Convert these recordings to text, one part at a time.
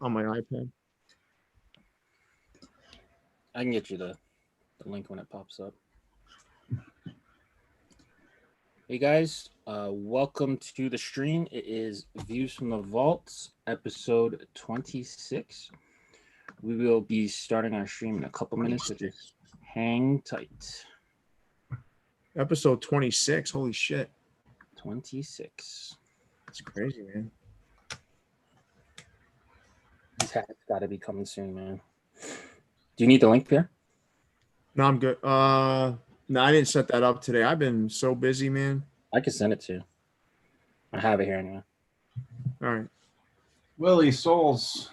on my iPad. I can get you the link when it pops up. Hey guys, welcome to the stream. It is Views from the Vaults, episode 26. We will be starting our stream in a couple minutes, so just hang tight. Episode 26. Holy shit. 26. That's crazy, man. These hats got to be coming soon, man. Do you need the link, Pierre? No, I'm good. No, I didn't set that up today. I've been so busy, man. I can send it to you. I have it here anyway. All right. Willie, Souls,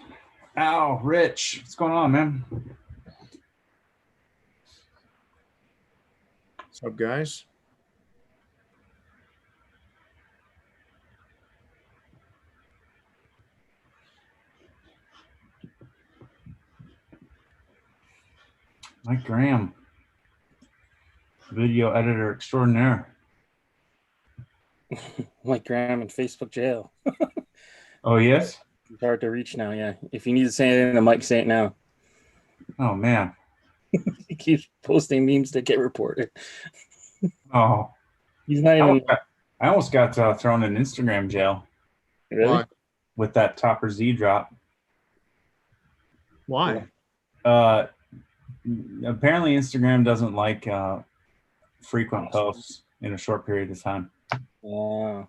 Al, Rich, what's going on, man? What's up, guys? Mike Graham, video editor extraordinaire. Mike Graham in Facebook jail. Oh, yes? It's hard to reach now, yeah. If you need to say anything to Mike, say it now. Oh, man. He keeps posting memes that get reported. Oh. He's not even... I almost got thrown in Instagram jail. Really? Why? With that Topper Z drop. Why? Apparently Instagram doesn't like frequent posts in a short period of time. Yeah.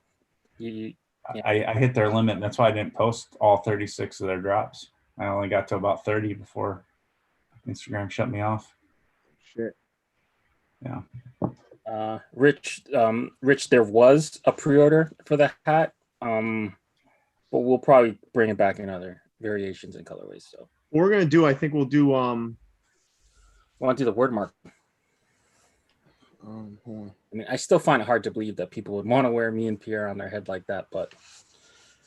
I hit their limit, and that's why I didn't post all 36 of their drops. I only got to about 30 before Instagram shut me off. Shit. Yeah. Rich, there was a pre-order for the hat, but we'll probably bring it back in other variations and colorways. So What we're gonna do, I think we'll do want to do the word mark. hold on. I mean, I still find it hard to believe that people would want to wear me and Pierre on their head like that, but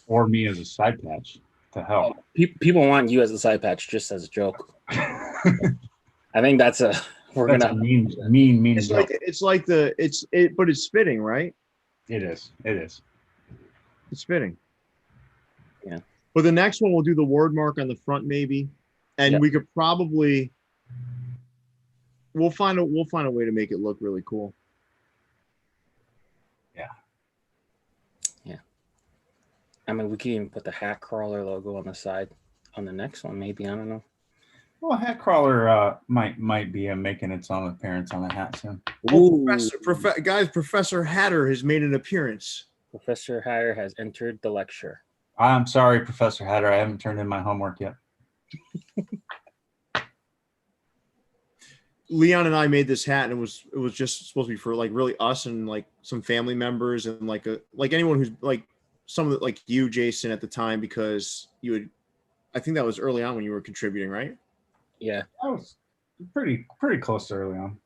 Or me as a side patch to help. people want you as a side patch just as a joke. I think that's a That's a mean It's joke. like but it's fitting, right? It is. It's fitting. Yeah. But the next one we'll do the word mark on the front, maybe, and Yeah. we could probably we'll find a way to make it look really cool. I mean, we could even put the hat crawler logo on the side on the next one, maybe. I don't know. Well, hat crawler might be making its own appearance on the hat soon. Ooh. Professor Hatter has made an appearance. Professor Hatter has entered the lecture. I'm sorry, Professor Hatter. I haven't turned in my homework yet. Leon and I made this hat, and it was just supposed to be for like really us and like some family members and like anyone who's like some of the, like you, Jason, at the time, because I think that was early on when you were contributing, right? Yeah. I was pretty close to early on.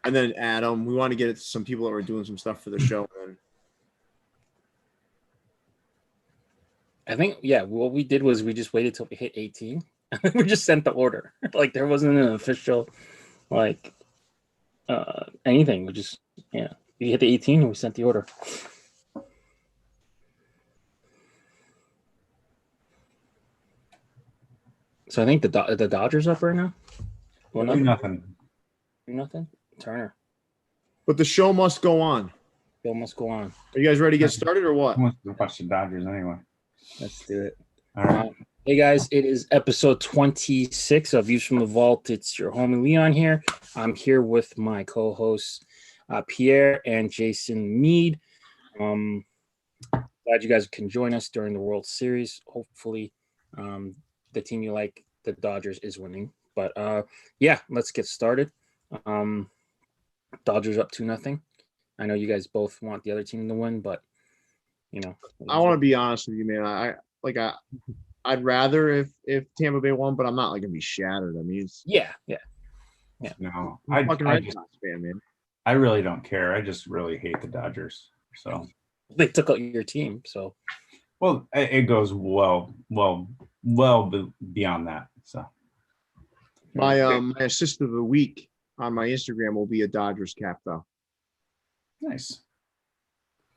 And then Adam, we wanted to get it to some people that were doing some stuff for the show. And I think, yeah, what we did was we just waited till we hit 18 and then we just sent the order. Like there wasn't an official, like, anything. We just, yeah, we hit the 18 and we sent the order. So I think the Dodgers up right now. Well, nothing. Nothing. Turner. but the show must go on. Show must go on. Are you guys ready to get started or what? I want to watch the Dodgers anyway. Let's do it. All right. Hey guys, it is episode 26 of Views from the Vault. It's your homie Leon here. I'm here with my co-hosts Pierre and Jason Mead. Glad you guys can join us during the World Series. Hopefully, the team you like, the Dodgers, is winning. But yeah, let's get started. Dodgers up 2-0. I know you guys both want the other team to win, but you know, I want to be honest with you, man. I'd rather if Tampa Bay won, but I'm not like gonna be shattered. I mean, it's yeah. No, I'm a fucking I Red just Sox fan, man. I really don't care. I just really hate the Dodgers. So They took out your team, so well, it goes well beyond that. So My assist of the week on my Instagram will be a Dodgers cap, though. nice.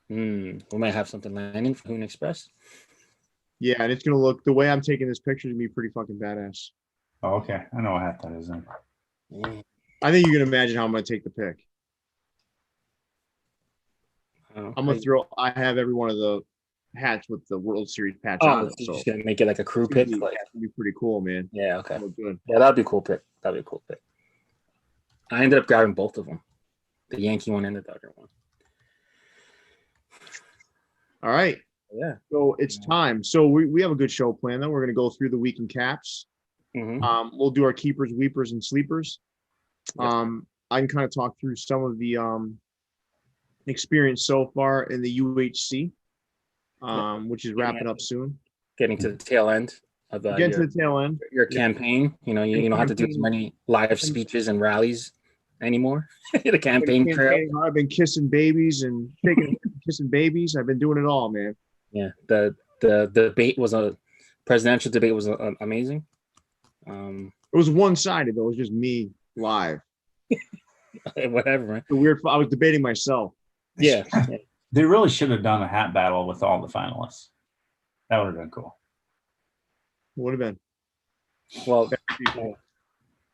we might have something landing for Hoon Express. Yeah, and it's gonna look the way I'm taking this picture to be pretty fucking badass. Oh, okay. I know what hat that is then. I think you can imagine how I'm gonna take the pic. Oh, I'm gonna throw. I have every one of the hats with the World Series patch on it, you're so just gonna make it like a crew it's gonna pick? be, Like, it's gonna be pretty cool, man. yeah, okay. Look good. Yeah, that'd be a cool pick. That'd be a cool pick. I ended up grabbing both of them, the Yankee one and the Dodger one. All right. Yeah. So it's time. So we have a good show planned. Then we're gonna go through the week in caps. Mm-hmm. We'll do our keepers, weepers, and sleepers. Yep. I can kind of talk through some of the experience so far in the UHC, which is wrapping up soon. Getting to the tail end of Getting to the tail end. Your campaign. You know, you don't have to do as many live speeches and rallies anymore. The campaign trail. I've been kissing babies and kissing babies. I've been doing it all, man. Yeah, the debate was presidential debate was amazing. It was one-sided though. It was just me live. Whatever, man. Weird. I was debating myself. Yeah. They really should have done a hat battle with all the finalists. That would have been cool. Would have been. Well,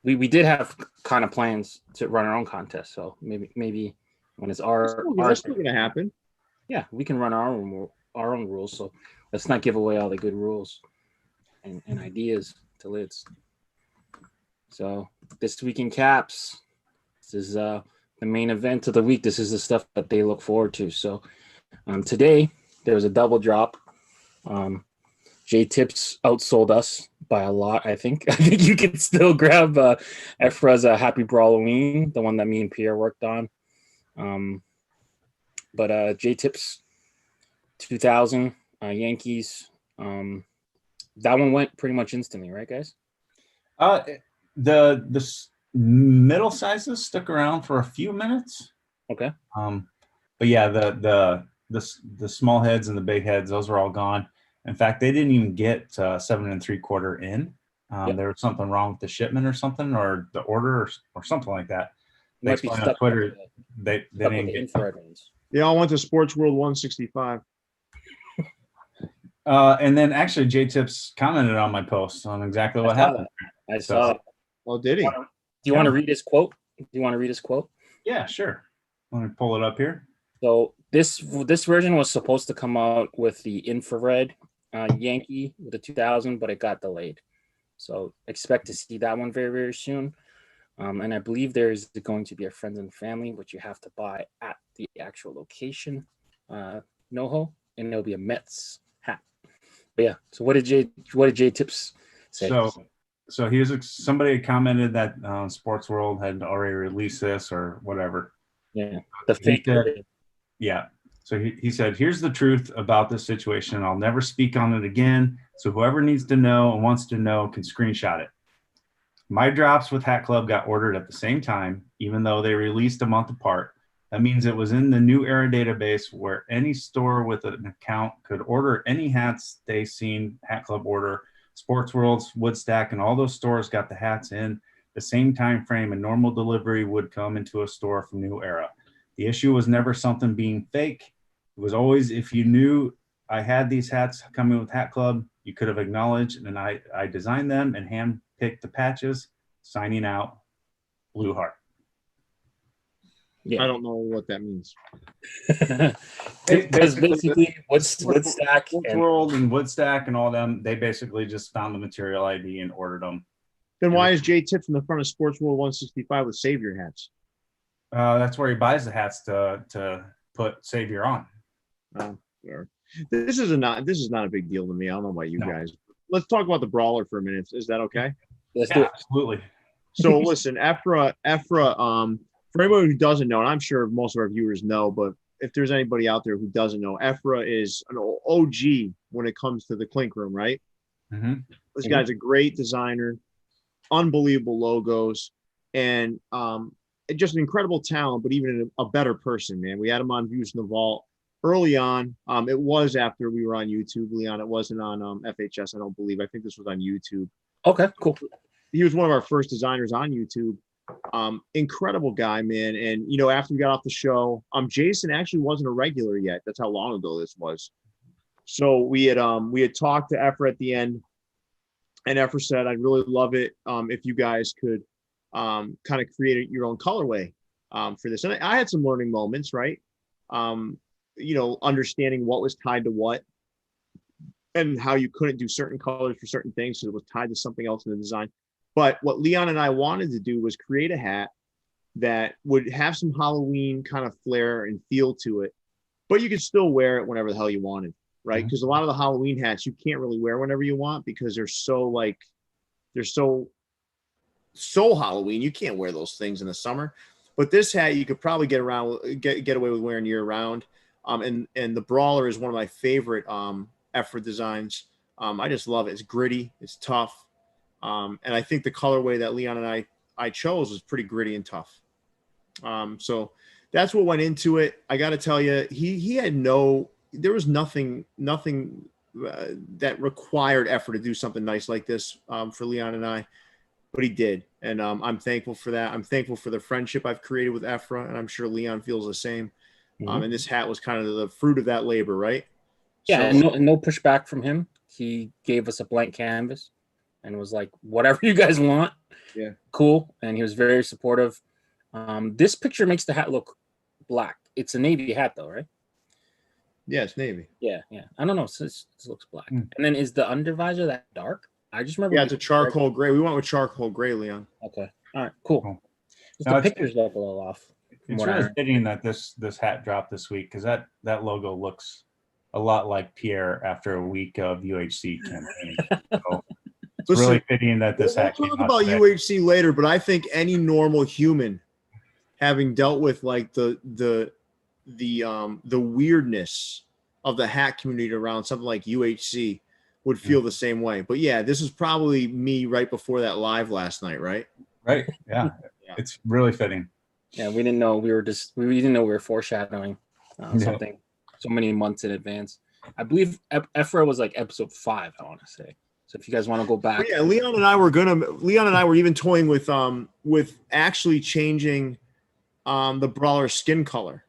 we did have kind of plans to run our own contest, so maybe when it's that's still gonna happen. Yeah, we can run our own rules. So let's not give away all the good rules and ideas to lids. So this week in caps, this is the main event of the week. This is the stuff that they look forward to. So today there was a double drop. J Tips outsold us by a lot. I think you can still grab Ephra's Happy Brawler, the one that me and Pierre worked on. But J Tips 2000 Yankees. That one went pretty much instantly, right, guys? The middle sizes stuck around for a few minutes. Okay. But yeah, the small heads and the big heads, those were all gone. In fact, they didn't even get 7 3/4 in. There was something wrong with the shipment or something, or the order or something like that. They explained on Twitter they didn't get infrared ones. They all went to Sports World 165. And then actually J Tips commented on my post on exactly what happened. I saw it. Well, did he? Do you want to read his quote? Yeah, sure. Let me pull it up here. So this version was supposed to come out with the infrared Yankee with the 2000, but it got delayed. So expect to see that one very, very soon. And I believe there's going to be a friends and family, which you have to buy at the actual location, NoHo, and there'll be a Mets hat. But yeah, so what did J Tips say? So he was somebody commented that Sports World had already released this or whatever. Yeah, the fake. Yeah. So he said, here's the truth about this situation. I'll never speak on it again. So whoever needs to know and wants to know can screenshot it. My drops with Hat Club got ordered at the same time, even though they released a month apart. That means it was in the New Era database where any store with an account could order any hats they seen Hat Club order. Sports Worlds, Woodstack, and all those stores got the hats in the same time frame and normal delivery would come into a store from New Era. The issue was never something being fake. It was always, if you knew I had these hats coming with Hat Club, you could have acknowledged, and I designed them and hand-picked the patches. Signing out, Blue Heart. Yeah. I don't know what that means. Because basically, Woodstack World and Woodstack and all them, they basically just found the material ID and ordered them. Then why is J Tips in the front of Sports World 165 with Savior hats? That's where he buys the hats to put Savior on. Sure. This is not a big deal to me. I don't know about you guys. Let's talk about the Brawler for a minute. Is that okay? Let's do it. Absolutely. So listen, Ephra, for anyone who doesn't know, and I'm sure most of our viewers know, but if there's anybody out there who doesn't know, Ephra is an OG when it comes to the clink room, right? Mm-hmm. This guy's a great designer, unbelievable logos, and just an incredible talent, but even a better person, man. We had him on Views from the Vault early on. It was after we were on YouTube, Leon. It wasn't on FHS, I don't believe. I think this was on YouTube. Okay, cool. He was one of our first designers on YouTube. Incredible guy, man. And after we got off the show, Jason actually wasn't a regular yet. That's how long ago this was. So we had talked to Efra at the end, and Efra said, I'd really love it if you guys could kind of create your own colorway for this. And I had some learning moments, right? Understanding what was tied to what and how you couldn't do certain colors for certain things. So it was tied to something else in the design. But what Leon and I wanted to do was create a hat that would have some Halloween kind of flair and feel to it, but you could still wear it whenever the hell you wanted, right? Because a lot of the Halloween hats you can't really wear whenever you want because they're so Halloween. You can't wear those things in the summer. But this hat you could probably get away with wearing year round. And the Brawler is one of my favorite effort designs. I just love it. It's gritty, it's tough. And I think the colorway that Leon and I chose was pretty gritty and tough. So that's what went into it. I got to tell you, there was nothing that required effort to do something nice like this for Leon and I, but he did. And I'm thankful for that. I'm thankful for the friendship I've created with Efra, and I'm sure Leon feels the same. And this hat was kind of the fruit of that labor, right? Yeah, so, and no pushback from him. He gave us a blank canvas and was like, whatever you guys want. Yeah. Cool. And he was very supportive. This picture makes the hat look black. It's a navy hat though, right? Yeah, it's navy. Yeah. I don't know. It looks black. And then is the undervisor that dark? I just remember. Yeah, it's a charcoal gray. We went with charcoal gray, Leon. Okay. All right, cool. The pictures look a little off. It's really fitting that this hat dropped this week because that logo looks a lot like Pierre after a week of UHC campaign. So it's really fitting that this hat came out. We'll talk about UHC later, but I think any normal human, having dealt with like the weirdness of the hat community around something like UHC, would feel the same way. But yeah, this is probably me right before that live last night, right? Right. Yeah. It's really fitting. Yeah, we didn't know we were foreshadowing something so many months in advance. I believe Efra was like episode 5, I want to say. So if you guys want to go back. Yeah, Leon and I were even toying with actually changing the Brawler skin color.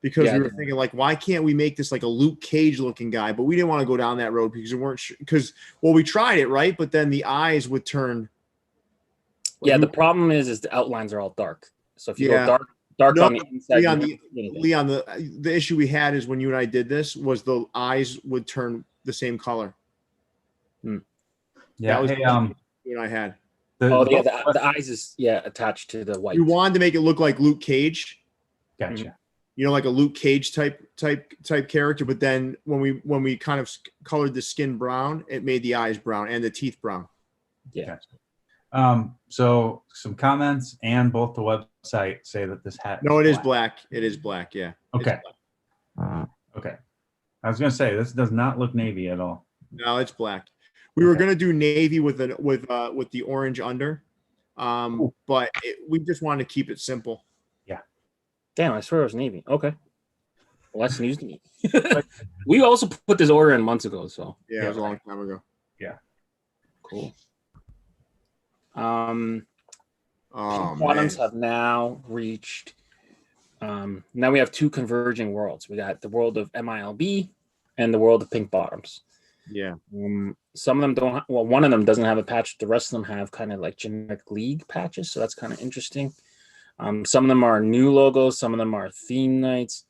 Because we were thinking, like, why can't we make this like a Luke Cage looking guy? But we didn't want to go down that road because we weren't sure. Because, we tried it, right? But then the eyes would turn. Yeah, the problem is the outlines are all dark. So if you go dark on the inside. Leon, the issue we had is when you and I did this was the eyes would turn the same color. Yeah, that was you and I had. The eyes is attached to the white. We wanted to make it look like Luke Cage. Gotcha. Like a Luke Cage type character, but then when we kind of colored the skin brown, it made the eyes brown and the teeth brown. Yeah. Gotcha. So some comments and both the website say that this hat. No, it is black. It is black. Yeah. Okay. Okay. I was gonna say this does not look navy at all. No, it's black. We were gonna do navy with the orange under, but we just wanted to keep it simple. Damn, I swear it was navy. Okay. Well, that's news to me. We also put this order in months ago, so. Yeah, it was a long time ago. Yeah. Cool. Bottoms have now reached. Now we have 2 converging worlds. We got the world of MILB and the world of pink bottoms. Yeah. Some of them don't. One of them doesn't have a patch. The rest of them have kind of like generic league patches, so that's kind of interesting. Some of them are new logos. Some of them are theme nights.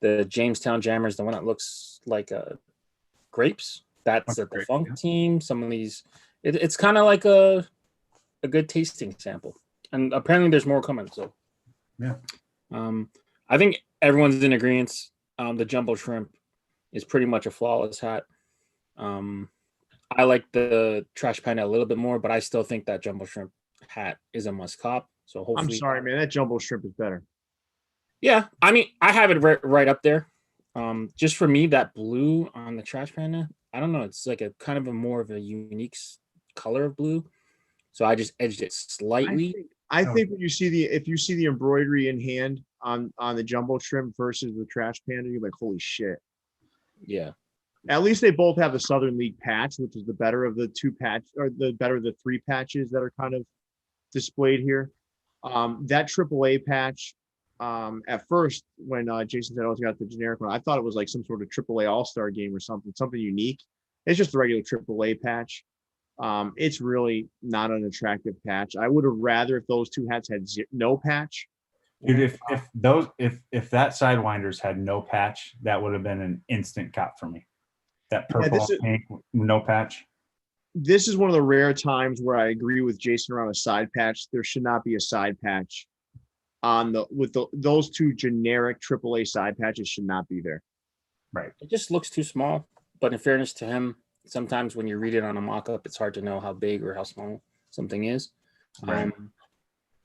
The Jamestown Jammers, the one that looks like grapes, that's the Funk team. Some of these, it's kind of like a good tasting sample. And apparently there's more coming. So, yeah. I think everyone's in agreement. The Jumbo Shrimp is pretty much a flawless hat. I like the Trash Panda a little bit more, but I still think that Jumbo Shrimp hat is a must cop. So hopefully, I'm sorry, man. That Jumbo Shrimp is better. Yeah, I mean, I have it right up there. Just for me, that blue on the Trash Panda, I don't know. It's like a kind of a more of a unique color of blue. So I just edged it slightly. I think when if you see the embroidery in hand on the Jumbo Shrimp versus the Trash Panda, you're like, holy shit. Yeah. At least they both have the Southern League patch, which is the better of the 2 patch, or the better of the 3 patches that are kind of displayed here. That AAA patch at first when Jason said, "Oh, it's got the generic one," I thought it was like some sort of AAA All-Star game or something unique. It's just a regular AAA patch. It's really not an attractive patch. I would have rather if those two hats had no patch. Dude, if that Sidewinders had no patch, that would have been an instant cop for me. That purple and pink, no patch. This is one of the rare times where I agree with Jason around a side patch. There should not be a side patch on those two generic AAA side patches should not be there. Right. It just looks too small. But in fairness to him, sometimes when you read it on a mock-up, it's hard to know how big or how small something is. Right.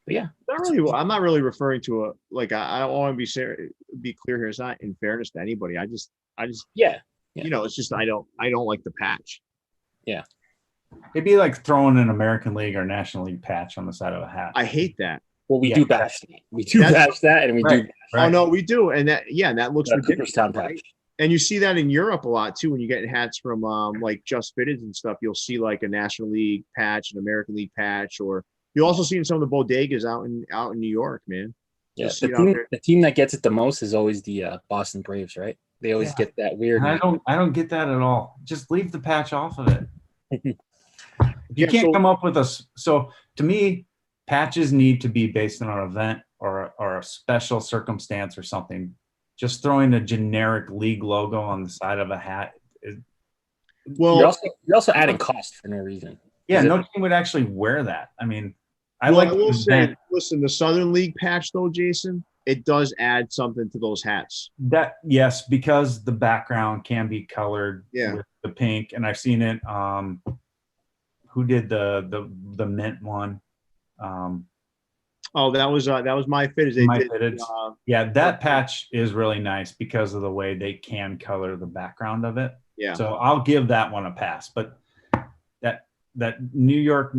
But yeah, I'm not really referring to I want to be clear here. It's not in fairness to anybody. I just yeah. It's just I don't like the patch. Yeah. It'd be like throwing an American League or National League patch on the side of a hat. I hate that. Well, we do bash that. We do bash that, and we do. Right. Oh no, we do, and that looks ridiculous. Cooperstown patch. And you see that in Europe a lot too. When you get hats from like Just Fitted and stuff, you'll see like a National League patch, an American League patch, or you'll also see in some of the bodegas out in New York, man. Yeah, the team that gets it the most is always the Boston Braves, right? They always get that weird. I don't get that at all. Just leave the patch off of it. You can't come up with so to me, patches need to be based on an event or a special circumstance or something. Just throwing a generic league logo on the side of a hat is you're also adding cost for no reason. Yeah, no team would actually wear that. I mean, I will say, listen, the Southern League patch though, Jason, it does add something to those hats. That yes, because the background can be colored with the pink, and I've seen it. Who did the mint one? That was my fitted. My fitted. That patch is really nice because of the way they can color the background of it. Yeah. So I'll give that one a pass. But that New York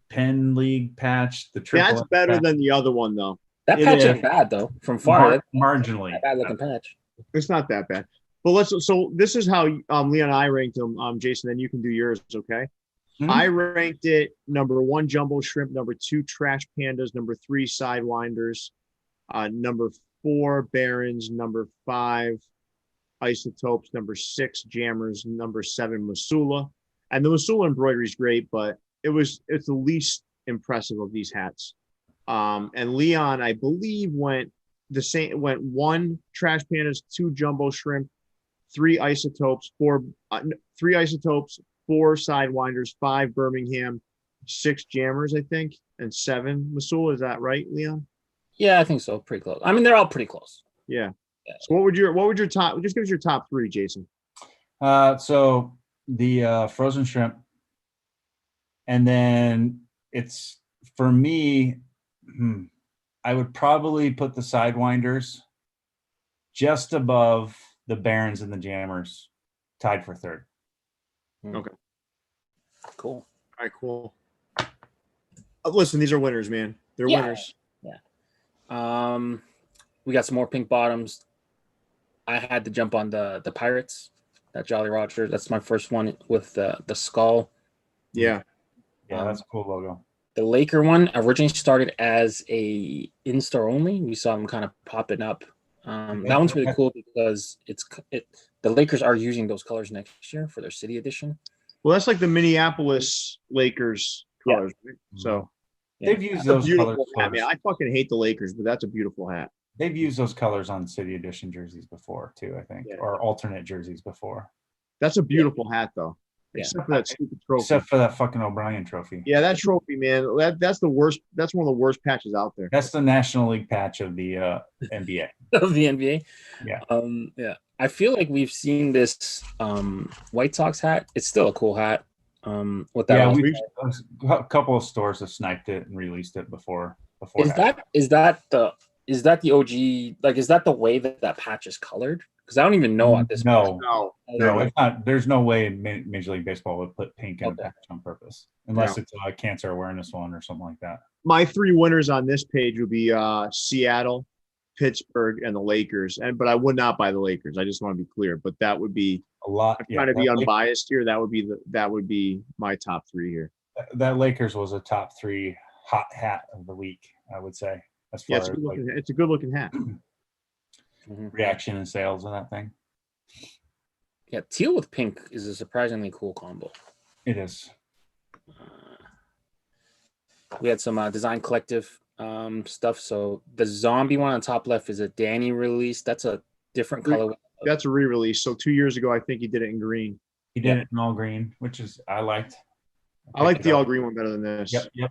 Penn League patch, the triple. That's better than the other one though. That patch ain't bad though. From far, marginally bad looking patch. It's not that bad. But so this is how Leon and I ranked them. Jason, then you can do yours, okay? Mm-hmm. I ranked it number 1 jumbo shrimp, number 2 trash pandas, number 3 sidewinders, number 4 barons, number 5 isotopes, number 6 jammers, number 7 Masula. And the Masula embroidery is great, but it's the least impressive of these hats. And Leon, I believe, went 1 trash pandas, 2 jumbo shrimp, 3 isotopes, 4 sidewinders, 5 Birmingham, 6 jammers, I think, and 7 Masula. Is that right, Leon? Yeah, I think so. Pretty close. I mean, they're all pretty close. Yeah. So what would your top? Just give us your top 3, Jason. So the frozen shrimp, and then it's for me. I would probably put the sidewinders just above the barons and the jammers, tied for 3rd. Okay. Cool. All right, cool. Listen, these are winners, man. They're winners. Yeah. We got some more pink bottoms. I had to jump on the Pirates, that Jolly Roger. That's my first one with the skull. Yeah. Yeah, that's a cool logo. The Laker one originally started as a in-store only. We saw them kind of popping up. That one's really cool because the Lakers are using those colors next year for their city edition. Well, that's like the Minneapolis Lakers colors, right? So they've used those colors. I mean, I fucking hate the Lakers, but that's a beautiful hat. They've used those colors on city edition jerseys before too, I think, or alternate jerseys before. That's a beautiful hat, though. Except for that stupid trophy. Except for that fucking O'Brien trophy. Yeah, that trophy, man. That's the worst. That's one of the worst patches out there. That's the National League patch of the NBA. Of the NBA. Yeah. I feel like we've seen this White Sox hat. It's still a cool hat. With that, a couple of stores have sniped it and released it before. Is that the OG? Like, is that the way that patch is colored? Because I don't even know at this point. No, it's not. There's no way Major League Baseball would put pink in a patch on purpose, unless it's a cancer awareness one or something like that. My 3 winners on this page would be Seattle, Pittsburgh, and the Lakers. But I would not buy the Lakers. I just want to be clear. But that would be a lot. I'm trying to be unbiased here. That would be my top 3 here. That Lakers was a top 3 hot hat of the week, I would say. as Yeah, far as like it's a good looking hat. reaction and sales of that thing. Yeah, teal with pink is a surprisingly cool combo. It is. We had some design collective stuff. So the zombie one on top left is a Danny release. That's a different color. That's a re-release. So 2 years ago, I think he did it in green. He did it in all green, which is I liked. I like the all green one better than this. Yep.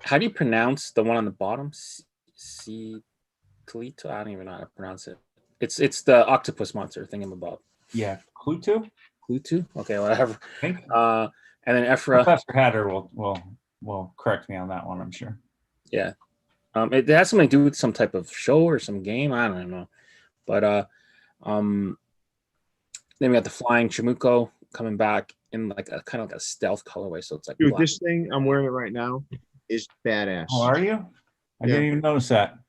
How do you pronounce the one on the bottom? C Toledo? I don't even know how to pronounce it. It's the octopus monster thingamabob. Yeah, Clue2? Clue2? Okay, whatever. I think. And then Ephra. Professor Hatter will correct me on that one, I'm sure. Yeah. It has something to do with some type of show or some game. I don't know. But then we got the flying Chimuko coming back in like a kind of like a stealth colorway. So it's like, dude, this thing I'm wearing it right now is badass. Oh, are you? I didn't even notice that.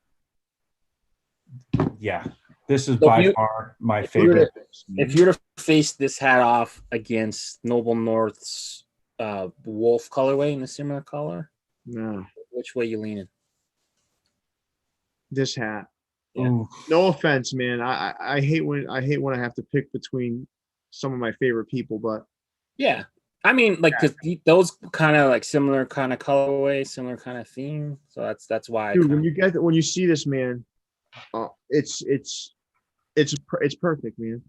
Yeah, this is by far my favorite. If you were to face this hat off against Noble North's wolf colorway in a similar color, no, which way you leaning? This hat. Yeah. No offense, man. I hate when I have to pick between some of my favorite people, but yeah, I mean, like those kind of like similar kind of colorway, similar kind of theme. So that's why. Dude, when you see this, man, it's perfect, man.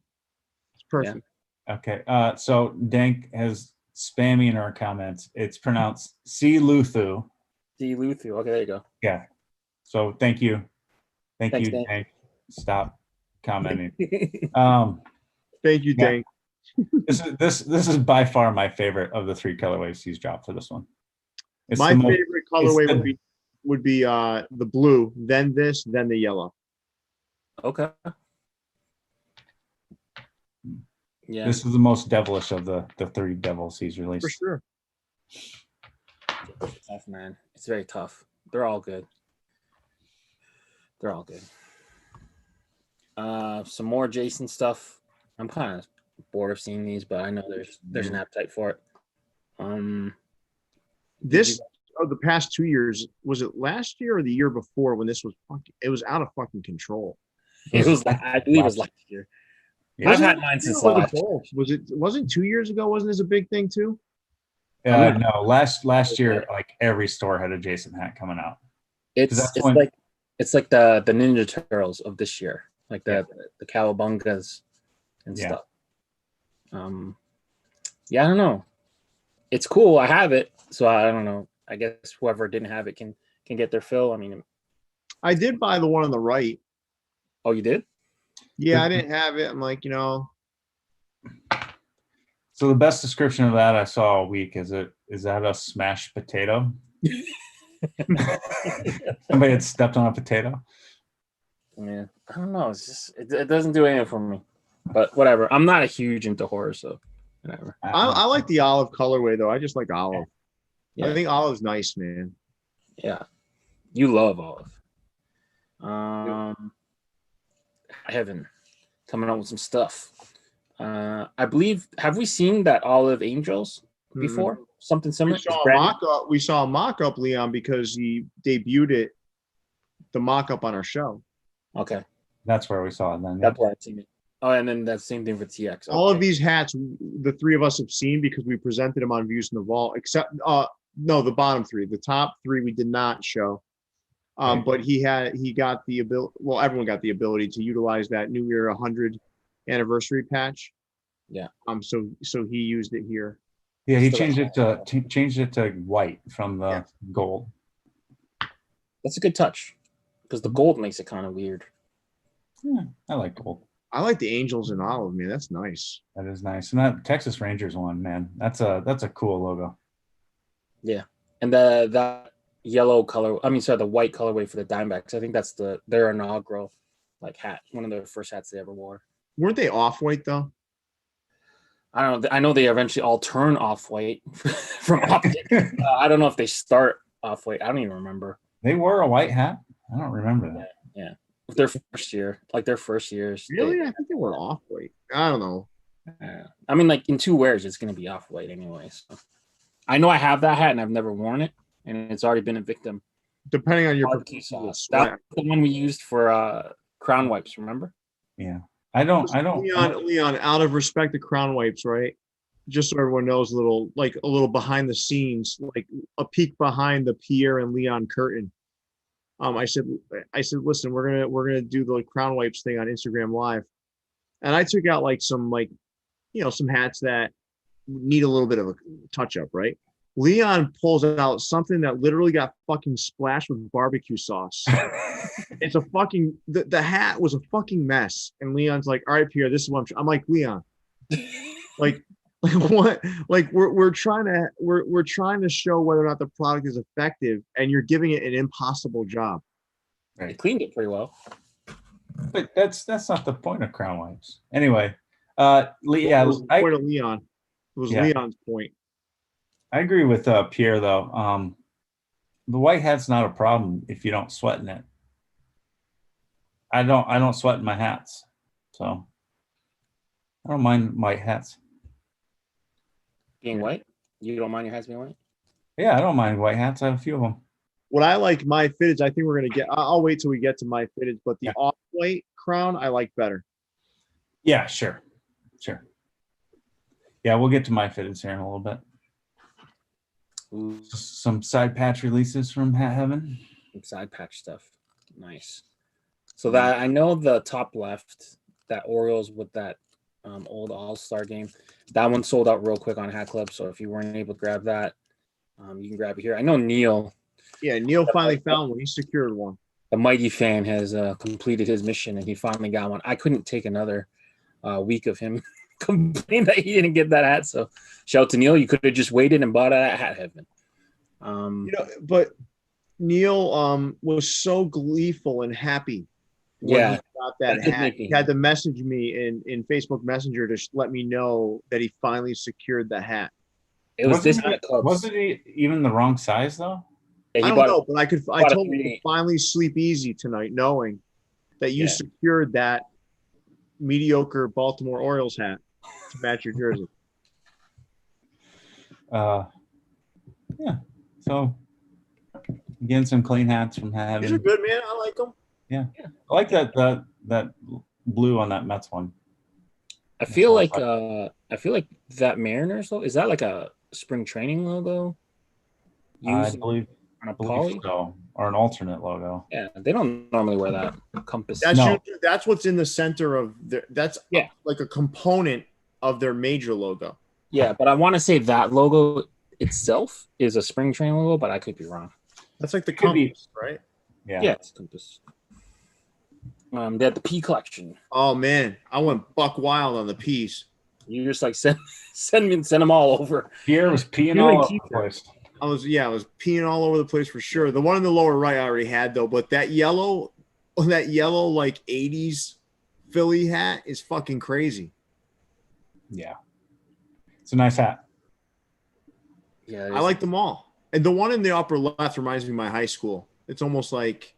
It's perfect. Yeah. Okay. So Dank has spammy in our comments. It's pronounced C Luthu. C Luthu. Okay, there you go. Yeah. So thank you. Thanks, you, Dank. Dank. Stop commenting. Thank you, Dank. This is by far my favorite of the 3 colorways he's dropped for this one. My favorite colorway would be the blue, then this, then the yellow. Okay. Yeah. This is the most devilish of the 3 devils he's released. For sure. It's tough, man. It's very tough. They're all good. Some more Jason stuff. I'm kind of bored of seeing these, but I know there's an appetite for it. The past 2 years, was it last year or the year before when this was it was out of fucking control? I believe it was last year. Yeah. I've had mine since last year. Wasn't 2 years ago? Wasn't this a big thing too? No, last year, like every store had a Jason hat coming out. It's like the Ninja Turtles of this year, like the Cowabungas and stuff. Yeah, I don't know. It's cool. I have it, so I don't know. I guess whoever didn't have it can get their fill. I mean, I did buy the one on the right. Oh, you did? Yeah, I didn't have it. I'm like, So the best description of that I saw all week is that a smashed potato? Somebody had stepped on a potato. Yeah, I don't know. It's just it doesn't do anything for me. But whatever. I'm not a huge into horror, so whatever. I like the olive colorway though. I just like olive. Yeah. I think olive's nice, man. Yeah, you love olive. Heaven coming out with some stuff. I believe. Have we seen that Olive Angels before? Mm-hmm. Something similar. We saw a mock-up, Leon, because he debuted the mock-up on our show. Okay, that's where we saw it. Then that's where I've seen it. Oh, and then that same thing for TX. Okay. All of these hats, the 3 of us have seen because we presented them on Views in the Vault. Except, no, the bottom 3, the top 3 we did not show. But he got the ability. Well, everyone got the ability to utilize that New Year 100 anniversary patch. Yeah. So he used it here. Yeah, he changed it to white from the gold. That's a good touch because the gold makes it kind of weird. Yeah, I like gold. I like the Angels and olive, man. That's nice. That is nice. And that Texas Rangers one, man, that's a cool logo. Yeah, and that yellow color. The white colorway for the Diamondbacks. I think that's their inaugural hat. One of their first hats they ever wore. Weren't they off-white though? I don't know. I know they eventually all turn off-white from optic. I don't know if they start off-white. I don't even remember. They wore a white hat? I don't remember that. Yeah. Their first years. Really? I think they were off-white. I don't know. In 2 wears, it's going to be off-white anyway. So. I know I have that hat and I've never worn it. And it's already been a victim depending on your barbecue sauce. That's the one we used for crown wipes. Remember? Yeah. I don't. Leon, out of respect to crown wipes, right? Just so everyone knows, a little behind the scenes, like a peek behind the Pierre and Leon curtain. I said, listen, we're gonna do the crown wipes thing on Instagram Live, and I took out some some hats that need a little bit of a touch up, right? Leon pulls out something that literally got fucking splashed with barbecue sauce. It's a fucking the hat was a fucking mess, and Leon's like, "All right, Pierre, this is what I'm like, Leon, like what? Like we're trying to show whether or not the product is effective, and you're giving it an impossible job." Right. It cleaned it pretty well. But that's not the point of crown wipes. Anyway, It was the point of Leon. It was Leon's point. I agree with Pierre though. The white hat's not a problem if you don't sweat in it. I don't sweat in my hats, so I don't mind white hats. Being white? You don't mind your hats being white? Yeah, I don't mind white hats. I have a few of them. What I like my fitteds, I think we're gonna get. I'll wait till we get to my fitteds, but the off-white crown I like better. Yeah, sure. Yeah, we'll get to my fitteds here in a little bit. Ooh. Some side patch releases from Hat Heaven. Some side patch stuff. Nice. So that I know the top left, that Orioles with that old All-Star game, that one sold out real quick on Hat Club. So if you weren't able to grab that, you can grab it here. I know Neil. Yeah, Neil finally found one. He secured one. The Mighty fan has completed his mission, and he finally got one. I couldn't take another week of him complaining that he didn't get that hat. So shout out to Neil. You could have just waited and bought it at Hat Heaven. But Neil was so gleeful and happy when he got that hat. He had to message me in Facebook Messenger to let me know that he finally secured the hat. It was this hat club. Wasn't it even the wrong size though? Yeah, I don't know, but I told him to finally sleep easy tonight, knowing that you secured that mediocre Baltimore Orioles hat to match your jersey. Yeah. So again, some clean hats from Heaven. These are good, man. I like them. Yeah. I like that blue on that Mets one. I feel like that Mariners logo, is that like a spring training logo? I believe on a poly so, or an alternate logo. Yeah, they don't normally wear that compass. That's what's in the center of their. That's like a component of their major logo. Yeah, but I want to say that logo itself is a spring training logo, but I could be wrong. That's like the compass, right? Yeah, it's compass. They had the P collection. Oh man, I went buck wild on the P's. You just like send them all over. Pierre was peeing all over the place. I was peeing all over the place for sure. The one in the lower right I already had though, but that yellow like 80s Philly hat is fucking crazy. Yeah. It's a nice hat. Yeah, I like them all. And the one in the upper left reminds me of my high school. It's almost like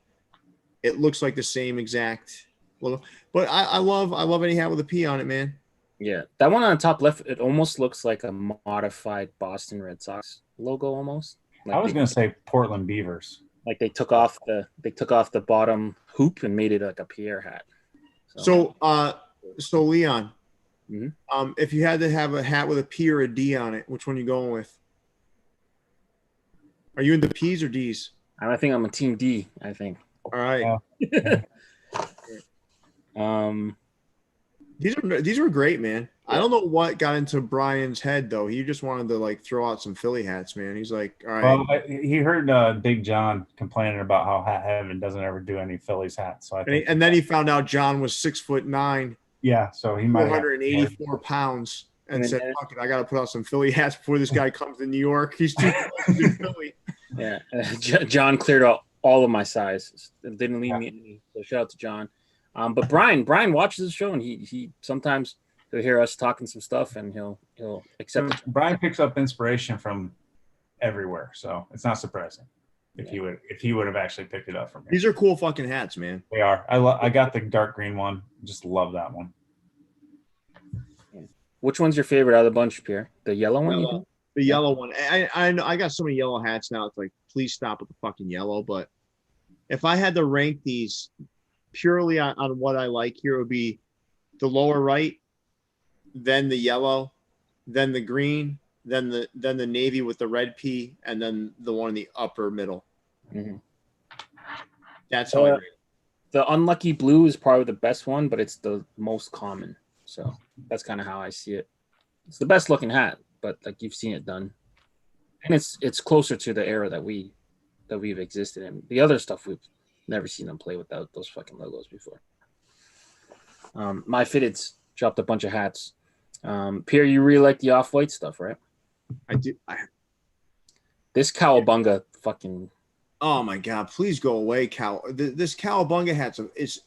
it looks like the same exact logo. But I love any hat with a P on it, man. Yeah, that one on the top left, it almost looks like a modified Boston Red Sox logo almost. Like I was going to say Portland Beavers. Like they took off the bottom hoop and made it like a Pierre hat. So Leon, if you had to have a hat with a P or a D on it, which one are you going with? Are you into P's or D's? I think I'm a team D, I think. All right. These are great, man. I don't know what got into Brian's head though. He just wanted to like throw out some Philly hats, man. He's like, all right. Well, he heard Big John complaining about how Hat Heaven doesn't ever do any Phillies hats. So and then he found out John was 6'9". Yeah, so he might 484 pounds, and said, "Fuck it, I got to put out some Philly hats before this guy comes to New York. He's too close to Philly." Yeah, John cleared out all of my sizes. Didn't leave me any. So shout out to John. But Brian watches the show, and he sometimes he'll hear us talking some stuff, and he'll accept it. Brian picks up inspiration from everywhere, so it's not surprising if he would have actually picked it up from me. These are cool fucking hats, man. They are. I got the dark green one. Just love that one. Yeah. Which one's your favorite out of the bunch, Pierre? The yellow one? The yellow one. I know I got so many yellow hats now. It's like, please stop with the fucking yellow. But if I had to rank these purely on what I like here, it would be the lower right, then the yellow, then the green, then the navy with the red P, and then the one in the upper middle. Mm-hmm. That's how I rate it. The unlucky blue is probably the best one, but it's the most common. So that's kind of how I see it. It's the best looking hat, but like you've seen it done, and it's closer to the era that we've existed in. The other stuff we've never seen them play without those fucking logos before. My Fitteds dropped a bunch of hats. Pierre, you really like the off-white stuff, right? I do. This Cowabunga fucking. Oh my God! Please go away, Cow. This Cowabunga hat is.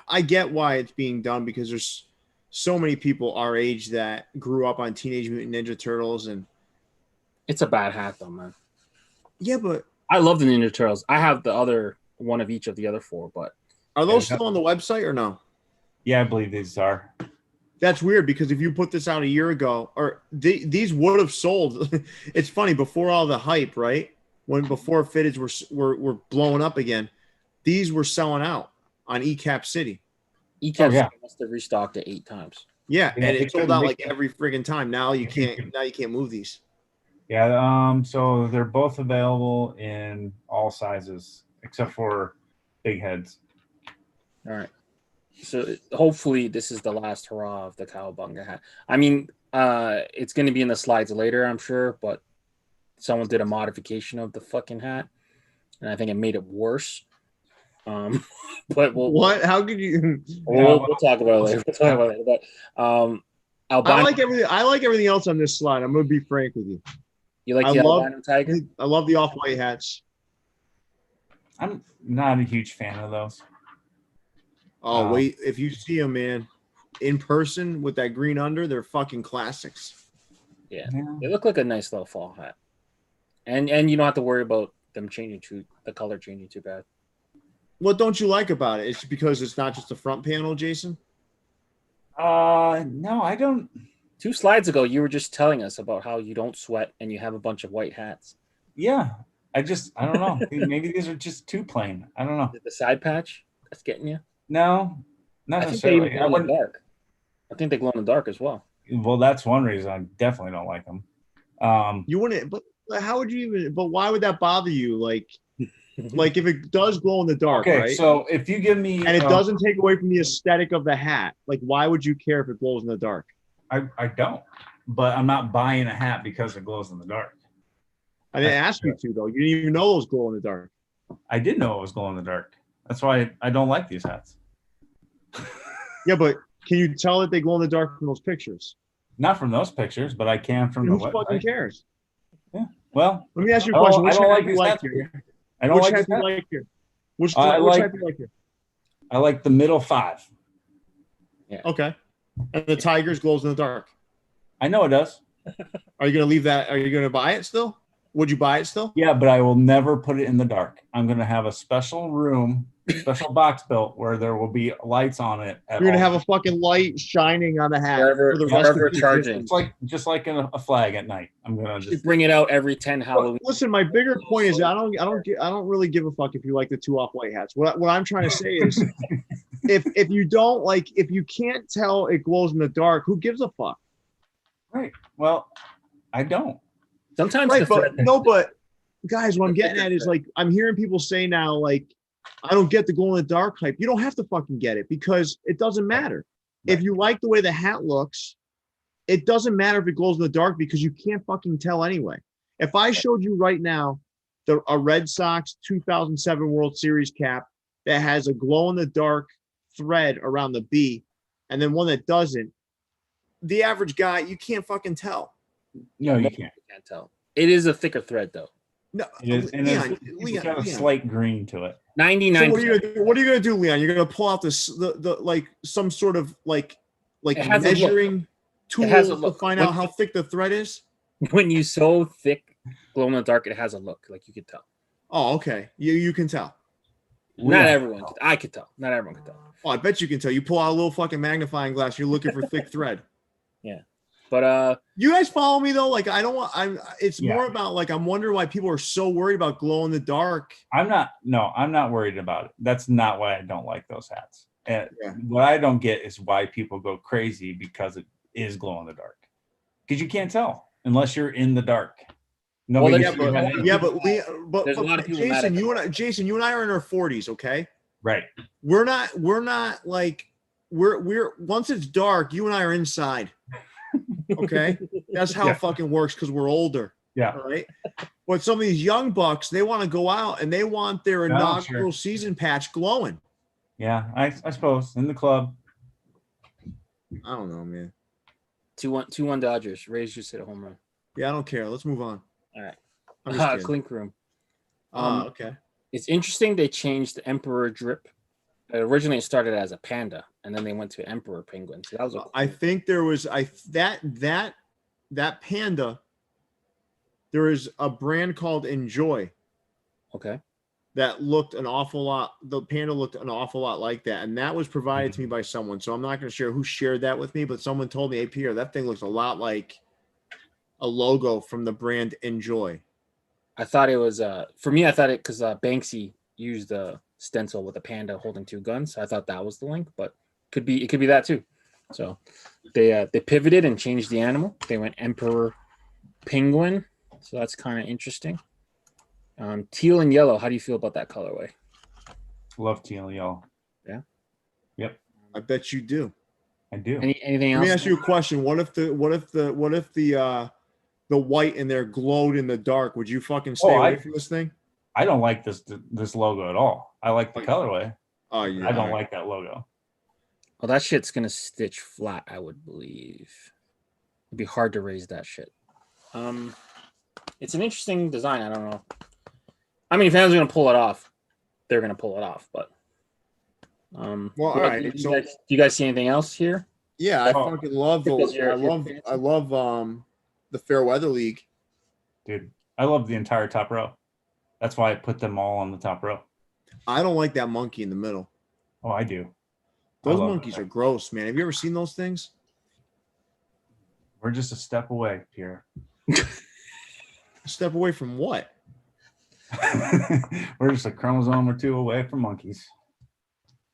I get why it's being done because there's so many people our age that grew up on Teenage Mutant Ninja Turtles, and it's a bad hat though, man. Yeah, but I love the Ninja Turtles. I have the other one of each of the other four, but are those still on the website or no? Yeah, I believe these are. That's weird because if you put this out a year ago, or these would have sold. It's funny, before all the hype, right? Before fitteds were blowing up again, these were selling out on ecapcity. Ecapcity must have restocked it 8 times. Yeah, and it sold out like every friggin' time. Now you can't move these. Yeah, so they're both available in all sizes except for big heads. All right. So hopefully this is the last hurrah of the Cowabunga hat. I mean, it's going to be in the slides later, I'm sure, but someone did a modification of the fucking hat, and I think it made it worse. But what? How could you? We'll talk about it later. We'll talk about it later. But I like everything. I like everything else on this slide. I'm going to be frank with you. You like the albino tiger? I love the off-white hats. I'm not a huge fan of those. Oh, wait. If you see them, man, in person with that green under, they're fucking classics. Yeah. They look like a nice little fall hat. And you don't have to worry about them the color changing too bad. What don't you like about it? It's because it's not just the front panel, Jason? No, I don't. 2 slides ago, you were just telling us about how you don't sweat and you have a bunch of white hats. Yeah. I don't know. Maybe these are just too plain. I don't know. The side patch that's getting you? No, not necessarily. I think they even glow in the dark. I think they glow in the dark as well. Well, that's one reason I definitely don't like them. You wouldn't, but how would you even? But why would that bother you? Like if it does glow in the dark, okay, right? So if you give me, and it doesn't take away from the aesthetic of the hat, like why would you care if it glows in the dark? I don't, but I'm not buying a hat because it glows in the dark. I didn't ask you to though. You didn't even know it was glow in the dark. I did know it was glow in the dark. That's why I don't like these hats. Yeah, but can you tell that they glow in the dark from those pictures? Not from those pictures, but I can from the website. Who fucking cares? Yeah. Well, let me ask you a question. I don't like these hats here. I don't like these hats. Which hat do you like here? I like the middle 5. Yeah. Okay. And the Tigers glows in the dark. I know it does. Are you going to leave that? Are you going to buy it still? Would you buy it still? Yeah, but I will never put it in the dark. I'm going to have a special room, special box built where there will be lights on it. You're going to have a fucking light shining on the hat for the rest of the charging. It's just like in a flag at night. I'm going to just bring it out every 10 Halloween. Listen, my bigger point is I don't really give a fuck if you like the 2 off-white hats. What I'm trying to say is if you don't like, if you can't tell it glows in the dark, who gives a fuck? Right. Well, I don't. Sometimes, right, but guys, what I'm getting at is like I'm hearing people say now, like, I don't get the glow in the dark hype. You don't have to fucking get it because it doesn't matter. Right. If you like the way the hat looks, it doesn't matter if it glows in the dark because you can't fucking tell anyway. If I showed you right now a Red Sox 2007 World Series cap that has a glow in the dark thread around the B, and then one that doesn't, the average guy, you can't fucking tell. No, you can't. You can't tell. It is a thicker thread, though. No, it is, and it's got a slight green to it. 99%. So what are you gonna do, Leon? You're gonna pull out the like some sort of like measuring tool to find out how thick the thread is? When you sew thick glow in the dark, it has a look, like you could tell. Oh, okay. You can tell. Not everyone. I could tell. Not everyone could tell. Oh, I bet you can tell. You pull out a little fucking magnifying glass. You're looking for thick thread. Yeah. But You guys follow me though? Like I don't want. It's Yeah. more about like I'm wondering why people are so worried about glow in the dark. I'm not worried about it. That's not why I don't like those hats. And Yeah. what I don't get is why people go crazy because it is glow in the dark. Because you can't tell unless you're in the dark. Well, Nobody there's- can see your head. Yeah, but There's a lot of people mad at Jason, you and I are in our 40s, okay? Right. We're not like we're once it's dark, you and I are inside. Okay? That's how Yeah. it fucking works because we're older. Yeah. All right. But some of these young bucks, they want to go out and they want their inaugural sure. season patch glowing. Yeah, I suppose in the club. I don't know, man. 2-1 Dodgers. Rays just hit a home run. Yeah, I don't care. Let's move on. All right. I'm just kidding. Clink room. Okay. It's interesting they changed the Emperor drip. Originally, it started as a panda, and then they went to Emperor penguin. So that was I think there was that panda. There is a brand called Enjoy okay. that looked an awful lot. The panda looked an awful lot like that, and that was provided to me by someone. So I'm not going to share who shared that with me, but someone told me, "Hey, Pierre, that thing looks a lot like a logo from the brand Enjoy." I thought it was for me. I thought it because Banksy used a stencil with a panda holding two guns. I thought that was the link, but it could be that too. So they pivoted and changed the animal. They went Emperor penguin. So that's kind of interesting. Teal and yellow. How do you feel about that colorway? Love teal yellow. Yeah. Yep. I bet you do. I do. Anything else? Let me ask you a question. What if the white in there glowed in the dark? Would you fucking stay away from this thing? I don't like this logo at all. I like the colorway. Oh, yeah. I don't like that logo. Well, that shit's gonna stitch flat, I would believe. It'd be hard to raise that shit. It's an interesting design. I don't know. I mean, if anyone's gonna pull it off, they're gonna pull it off. But well, all right. Do you guys see anything else here? Yeah, I fucking love I love the Fair Weather League. Dude, I love the entire top row. That's why I put them all on the top row. I don't like that monkey in the middle. Oh, I do. Those monkeys are gross, man. Have you ever seen those things? We're just a step away, Pierre. A step away from what? We're just a chromosome or two away from monkeys.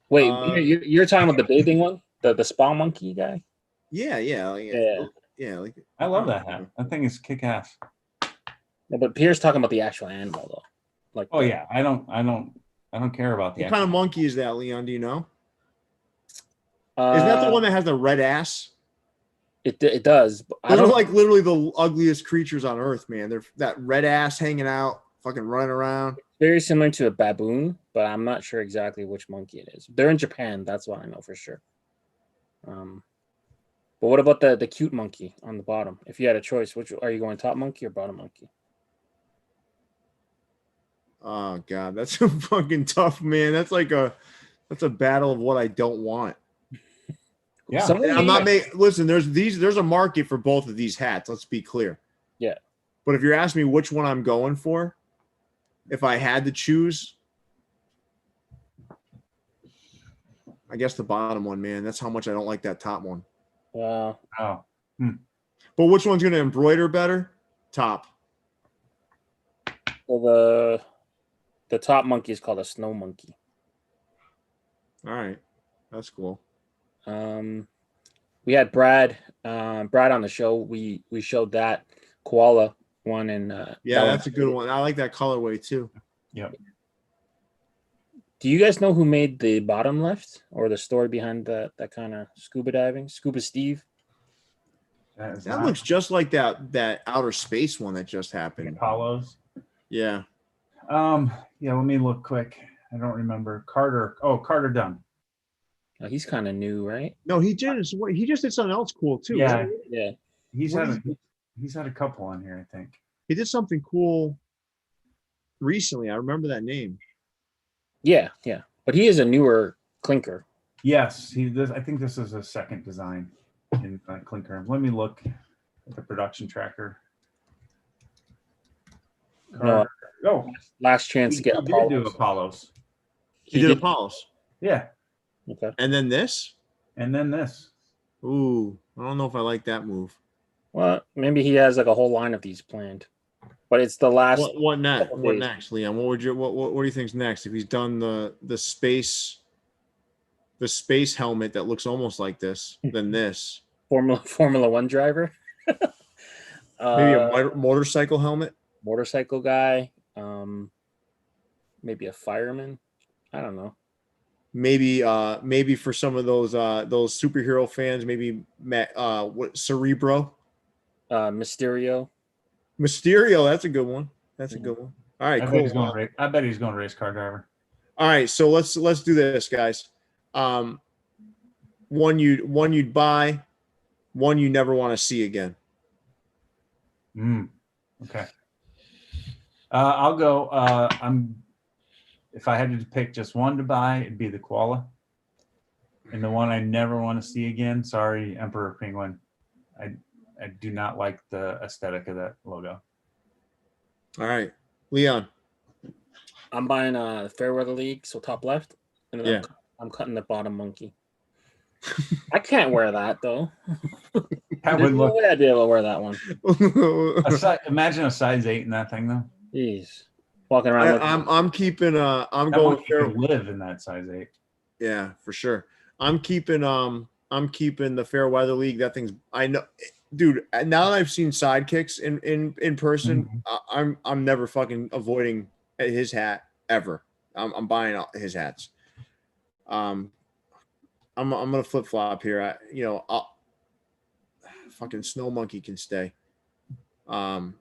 Wait, you're talking about the bathing one, the spa monkey guy? Yeah. Like I love that hat. That thing is kick ass. Yeah, but Pierre's talking about the actual animal though. Like, oh yeah, I don't care about the. What kind of monkey is that, Leon? Do you know? Isn't that the one that has the red ass? It does. Those are like literally the ugliest creatures on earth, man. They're that red ass hanging out, fucking running around. Very similar to a baboon, but I'm not sure exactly which monkey it is. They're in Japan. That's what I know for sure. But what about the cute monkey on the bottom? If you had a choice, which are you going, top monkey or bottom monkey? Oh god, that's so fucking tough, man. That's a battle of what I don't want. Yeah, I'm not making. Listen, there's a market for both of these hats. Let's be clear. Yeah. But if you're asking me which one I'm going for, if I had to choose, I guess the bottom one, man. That's how much I don't like that top one. Wow. Oh. But which one's going to embroider better? Top. Well, the top monkey is called a snow monkey. All right, that's cool. We had Brad on the show. We showed that koala one, and yeah, that's a good one. I like that colorway too. Yep. Do you guys know who made the bottom left or the story behind that kind of scuba diving? Scuba Steve? That looks just like that outer space one that just happened. Apollos. Yeah. Yeah, let me look quick. I don't remember. Carter Dunn. Oh, he's kind of new, right? No, he just did something else cool too. Yeah. Right? Yeah. He's had a couple on here, I think. He did something cool recently. I remember that name. Yeah. But he is a newer clinker. Yes, I think this is a second design in Clinker. Let me look at the production tracker. No. Oh, Last chance to get Apollos. Did do Apollos. He did Apollos. Yeah. Okay. And then this. And then this. Ooh, I don't know if I like that move. Well, maybe he has like a whole line of these planned, but it's the last. What next? couple What days. next, Leon? What do you think's next? If he's done the space helmet that looks almost like this, then this Formula One driver. maybe a motorcycle helmet. Motorcycle guy. Maybe a fireman. I don't know. Maybe for some of those superhero fans, maybe Cerebro, Mysterio. That's a good one. That's a good one. All right, I cool. bet he's going race car driver. All right, so let's do this, guys. One you'd buy, one you never want to see again. Okay. I'll go. If I had to pick just one to buy, it'd be the koala. And the one I never want to see again, sorry, Emperor Penguin. I do not like the aesthetic of that logo. All right, Leon. I'm buying a Fairweather League, so top left. And then Yeah. I'm cutting the bottom monkey. I can't wear that though. That There's would no look. way I'd be able to wear that one. Imagine a size 8 in that thing though. Jeez. Walking around. I'm keeping. I'm That going. monkey could live in that size 8. Yeah, for sure. I'm keeping the Fairweather League. That thing's, I know, dude. Now that I've seen Sidekicks in person, I'm never fucking avoiding his hat ever. I'm buying his hats. I'm gonna flip flop here. Fucking Snow Monkey can stay. The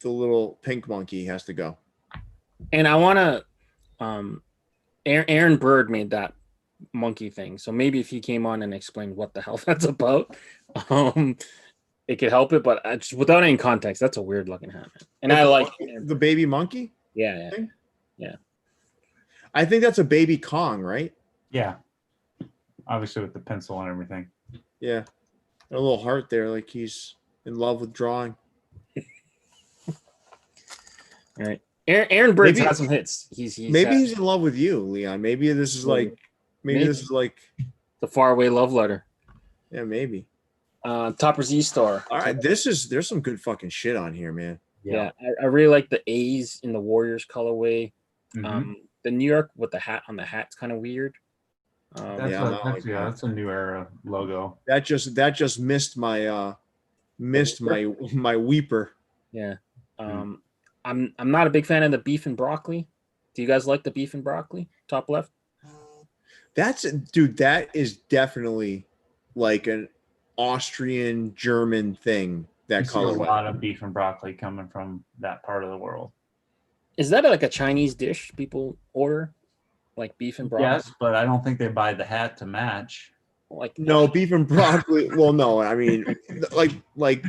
little pink monkey has to go. And I want to. Aaron Bird made that monkey thing, so maybe if he came on and explained what the hell that's about, it could help it. But just without any context, that's a weird looking hat, man. And I like the baby monkey. Yeah. I think that's a baby Kong, right? Yeah. Obviously with the pencil and everything. Yeah. A little heart there, like he's in love with drawing. All right. Aaron Bird's had some hits. He's in love with you, Leon. Maybe this is like the faraway love letter. Yeah, maybe. Topper Z Star. All right, there's some good fucking shit on here, man. Yeah, I really like the A's in the Warriors colorway. Mm-hmm. The New York with the hat on the hat's kind of weird. That's a new era logo. That just missed my my weeper. Yeah. I'm not a big fan of the beef and broccoli. Do you guys like the beef and broccoli? Top left. That is definitely like an Austrian German thing. That color. A lot of beef and broccoli coming from that part of the world. Is that like a Chinese dish people order? Like beef and broccoli? Yes, but I don't think they buy the hat to match. No, beef and broccoli. Well, no, I mean, like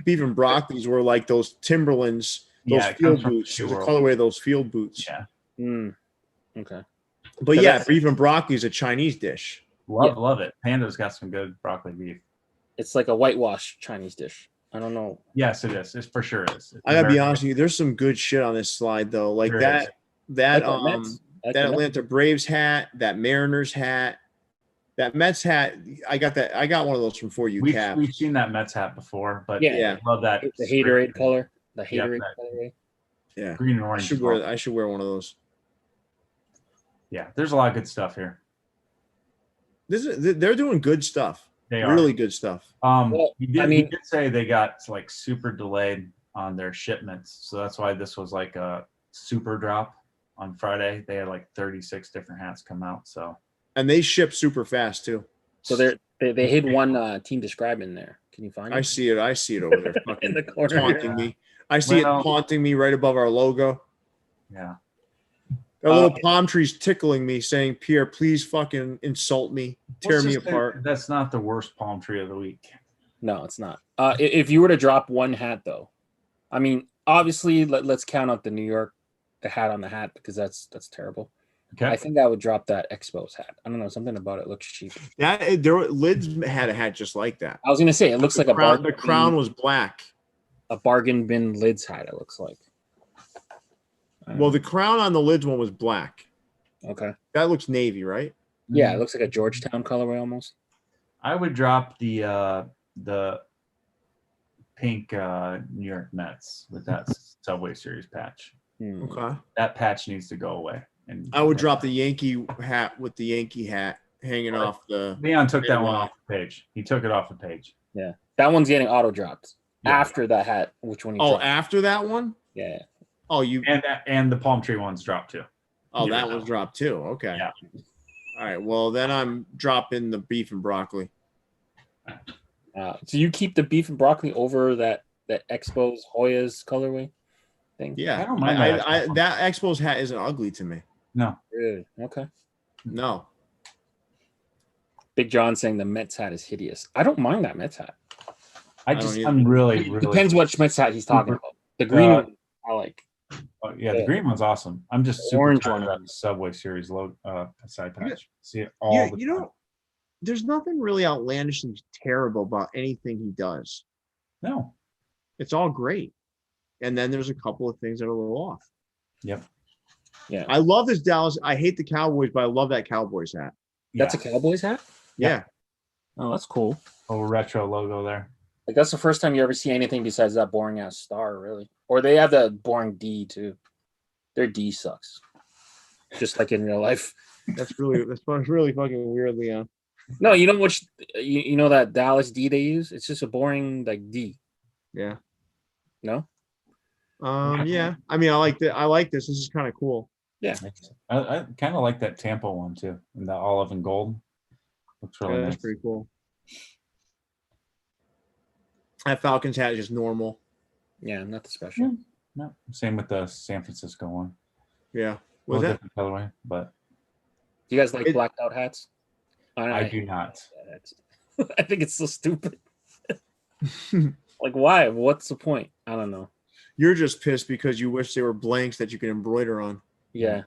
beef and broccolis were like those Timberlands, those field boots. The colorway of those field boots. Yeah. Okay. But so yeah, beef and broccoli is a Chinese dish. Love it. Panda's got some good broccoli beef. It's like a whitewash Chinese dish. I don't know. Yes, it is. It's for sure is. I gotta be honest with you. There's some good shit on this slide though. Like that Atlanta Braves hat, that Mariners hat, that Mets hat. I got one of those from 4U Cap. We've seen that Mets hat before, but yeah. I love that. The Haterade color. The Haterade colorway. Yeah. Green and orange. I should wear one of those. Yeah, there's a lot of good stuff here. They're doing good stuff. They are really good stuff. He did say they got like super delayed on their shipments, so that's why this was like a super drop on Friday. They had like 36 different hats come out. So and they ship super fast too. So they hid one team describe in there. Can you find it? I see it over there, fucking in the corner, taunting me. I see it taunting me right above our logo. Yeah. That little palm tree's tickling me, saying, "Pierre, please fucking insult me, tear me apart." That's not the worst palm tree of the week. No, it's not. If you were to drop one hat, though, I mean, obviously, let's count out the New York, the hat on the hat, because that's terrible. Okay. I think I would drop that Expos hat. I don't know, something about it looks cheap. Lids had a hat just like that. I was gonna say it looks like a bargain. The crown was black. A bargain bin Lids hat. It looks like. Well, the crown on the Lids one was black. Okay. That looks navy, right? Yeah, it looks like a Georgetown colorway almost. I would drop the pink New York Mets with that Subway Series patch. Okay. That patch needs to go away. And I would drop the Yankee hat with the Yankee hat hanging off the. Leon took that one off the page. He took it off the page. Yeah, that one's getting auto dropped after that hat. Which one? Oh, after that one? Yeah. Oh, you and the palm tree one's dropped too. Oh, that was dropped too. Okay. Yeah. All right. Well, then I'm dropping the beef and broccoli. So you keep the beef and broccoli over that Expos Hoya's colorway thing? Yeah. I don't mind that Expos hat isn't ugly to me. No. Really? Okay. No. Big John saying the Mets hat is hideous. I don't mind that Mets hat. I'm really depends what Mets hat he's talking about. The green one I like. Oh, yeah, the green one's awesome. I'm just super orange tired one. of that Subway Series side patch. See it all the time. There's nothing really outlandishly terrible about anything he does. No. It's all great. And then there's a couple of things that are a little off. Yep. Yeah. I love this Dallas. I hate the Cowboys, but I love that Cowboys hat. That's a Cowboys hat? Yeah. Oh, that's cool. Oh, retro logo there. Like that's the first time you ever see anything besides that boring ass star, really. Or they have the boring D too. Their D sucks. Just like in real life. That's really fucking weird, Leon. No, you know which you know that Dallas D they use? It's just a boring like D. Yeah. No? Yeah. I mean, I like this. This is kind of cool. Yeah. I kind of like that Tampa one too. And the olive and gold. Looks really nice. That's pretty cool. That Falcons hat is just normal. Yeah, nothing special. Yeah. No. Same with the San Francisco one. Yeah. Was that different colorway? But do you guys like blacked out hats? I do not. I think it's so stupid. Like, why? What's the point? I don't know. You're just pissed because you wish they were blanks that you could embroider on. Yeah.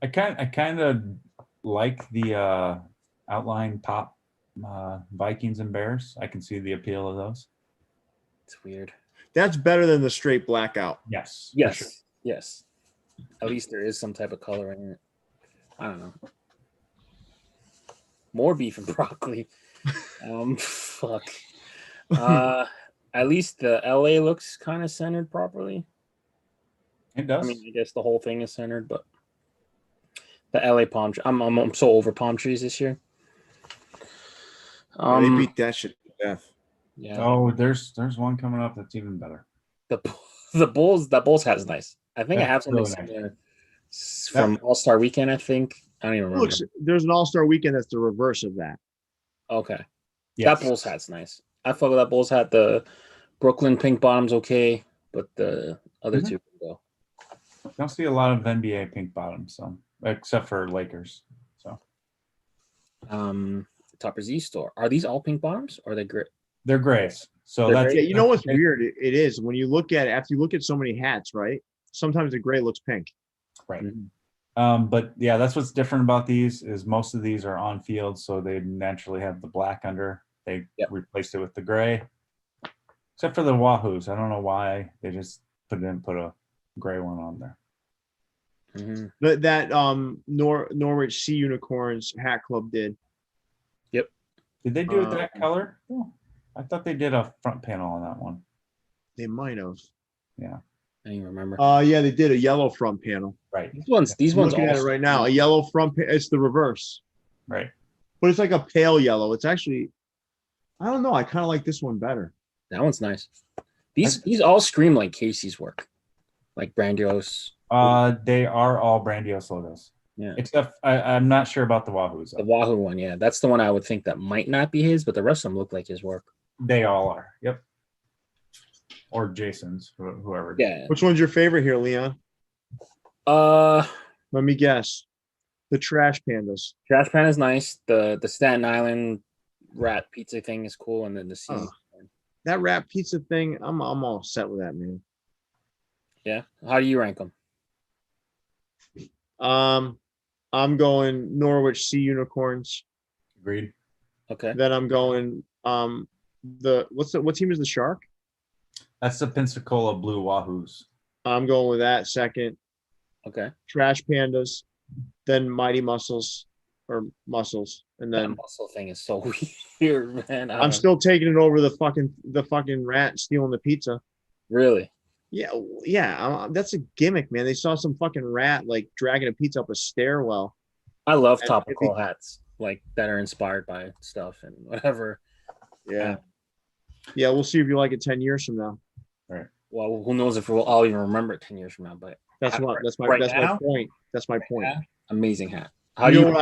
I kind of like the outline pop Vikings and Bears. I can see the appeal of those. It's weird. That's better than the straight blackout. Yes. Yes. Sure. Yes. At least there is some type of color in it. I don't know. More beef and broccoli. Fuck. At least the LA looks kind of centered properly. It does. I mean, I guess the whole thing is centered, but the LA palm tree. I'm so over palm trees this year. They beat that shit to death. Yeah. Oh, there's one coming up that's even better. The Bulls. That Bulls hat is nice. I think I have something really similar from All-Star Weekend. I think I don't even remember. Look, there's an All-Star Weekend that's the reverse of that. Okay. Yes. That Bulls hat's nice. I fuck with that Bulls hat. The Brooklyn pink bottom's okay, but the other two can go. Don't see a lot of NBA pink bottoms, so except for Lakers. So Topper Z store. Are these all pink bottoms or are they gray? they're grays. So They're that's Yeah, you know what's weird? It is when you look at after you look at so many hats, right? Sometimes the gray looks pink. right. Mm-hmm. But yeah, that's what's different about these is most of these are on field, so they naturally have the black under. They replaced it with the gray, except for the Wahoos. I don't know why they just put a gray one on there. Mm-hmm. But that Norwich Sea Unicorns hat club did. Yep. Did they do it that color? Oh, I thought they did a front panel on that one. They might have. Yeah. I don't even remember. Yeah, they did a yellow front panel. Right. These I'm ones looking at it also- right now. A yellow front. It's the reverse, Right. but it's like a pale yellow. It's actually, I don't know. I kind of like this one better. That one's nice. These all scream like Casey's work, like Brandios. They are all Brandios logos. Yeah. Except I'm not sure about the Wahoos. The Wahoo one, yeah, that's the one I would think that might not be his, but the rest of them look like his work. They all are. Yep. Or Jason's, whoever. Yeah. Which one's your favorite here, Leon? Let Let me guess. The Trash Pandas. Trash Pan is nice. The Staten Island rat pizza thing is cool, and then the sea. Oh. That wrap pizza thing, I'm all set with that, man. Yeah. How do you rank them? I'm going Norwich Sea Unicorns. Agreed. Okay. Then I'm going what team is the Shark? That's the Pensacola Blue Wahoos. I'm going with that second. Okay. Trash Pandas, then Mighty Muscles, and And That then muscle thing is so weird, man. I'm still taking it over the fucking rat stealing the pizza. Really. Yeah. That's a gimmick, man. They saw some fucking rat like dragging a pizza up a stairwell. I love And topical hats like that are inspired by stuff and whatever. Yeah. Yeah, we'll see if you like it 10 years from now. Right. Well, who knows if we'll all even remember it 10 years from now, but That's my point. That's my point. Amazing hat. You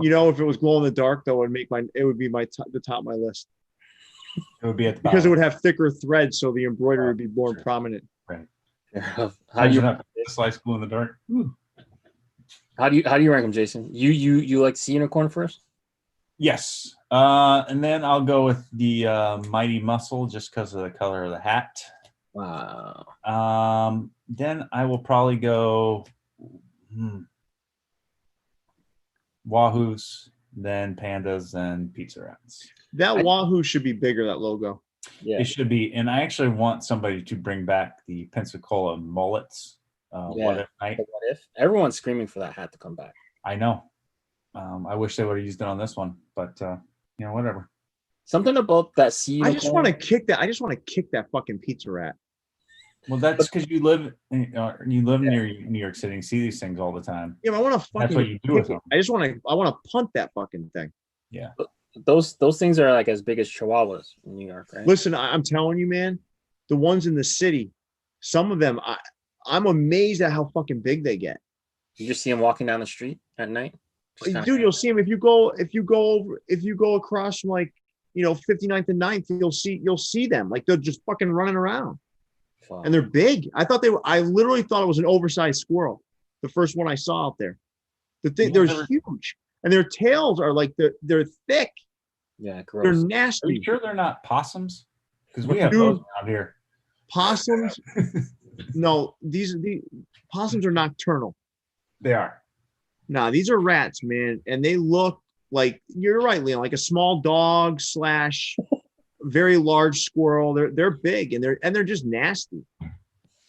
know if it was glow in the dark though, it would be the top of my list. It would be at the Because it bottom. would have thicker threads, so the embroidery would be more prominent. Right. How do you slice glue in the dark? Ooh. how do you rank them, Jason? You like sea unicorn first? Yes. And then I'll go with the Mighty Muscle just because of the color of the hat. Wow. Then I will probably go Wahoos, then Pandas, and Pizza Rats. That Wahoo should be bigger, that logo. Yeah. It should be. And I actually want somebody to bring back the Pensacola mullets. What if night? What if? Everyone's screaming for that hat to come back. I know. I wish they would have used it on this one, but whatever. Something about that sea unicorn. I just want to kick that fucking pizza rat. Well, that's because you live near New York City and see these things all the time. Yeah, but I want to fucking. That's what you do with them. I want to punt that fucking thing. Yeah. Those things are like as big as chihuahuas in New York, right? Listen, I'm telling you, man, the ones in the city, some of them, I'm amazed at how fucking big they get. You just see them walking down the street at night. Dude, you'll see them if you go across from 59th and 9th, you'll see them like they're just fucking running around. Wow. And they're big. I literally thought it was an oversized squirrel. The first one I saw out there. They're huge. And their tails are like they're thick. Yeah, gross. They're nasty. Are you sure they're not possums? Because we have those out here. Possums? No, these possums are nocturnal. They are. Nah, these are rats, man. And they look like, you're right, Leon, like a small dog / very large squirrel. They're big and they're just nasty.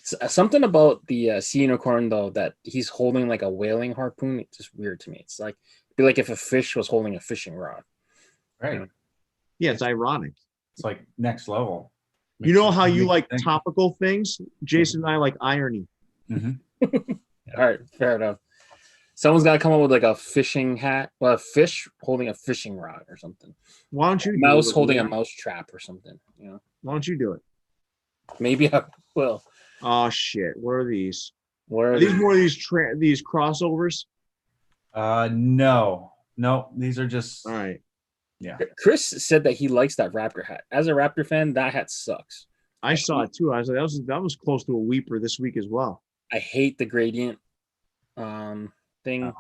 Something about the sea unicorn though, that he's holding like a whaling harpoon. It's just weird to me. It's like be like if a fish was holding a fishing rod. Right. Yeah, it's ironic. It's like next level. You know how you like topical things? Jason and I like irony. Mm-hmm. All right, fair enough. Someone's got to come up with like a fishing hat, well, a fish holding a fishing rod or something. Why don't you? Mouse holding a mouse trap or something. Why don't you do it? Maybe I will. Oh shit! What are these? Are these more of these crossovers? No. These are just. All right. Yeah. Chris said that he likes that Raptor hat. As a Raptor fan, that hat sucks. I saw it too. I was like, that was close to a weeper this week as well. I hate the gradient thing.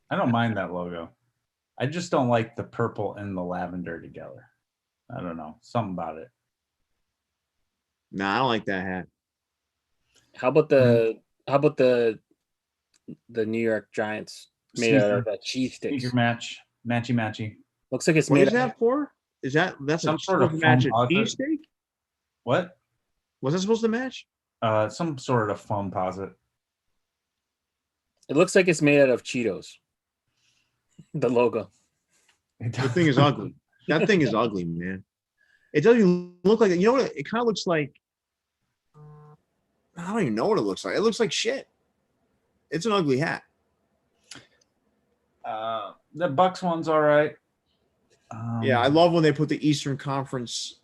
I don't mind that logo. I just don't like the purple and the lavender together. I don't know. Something about it. Nah, I don't like that hat. How about the New York Giants made out of cheese sticks? Figure matchy. Looks like it's What made. What is that for? That's some sort of match a foam cheesesteak? What? Was that supposed to match? Some sort of foam posit. It looks like it's made out of Cheetos. The logo. The thing is ugly. That thing is ugly, man. It doesn't look like it. You know what? It kind of looks like. I don't even know what it looks like. It looks like shit. It's an ugly hat. The Bucks one's all right. Yeah, I love when they put the Eastern Conference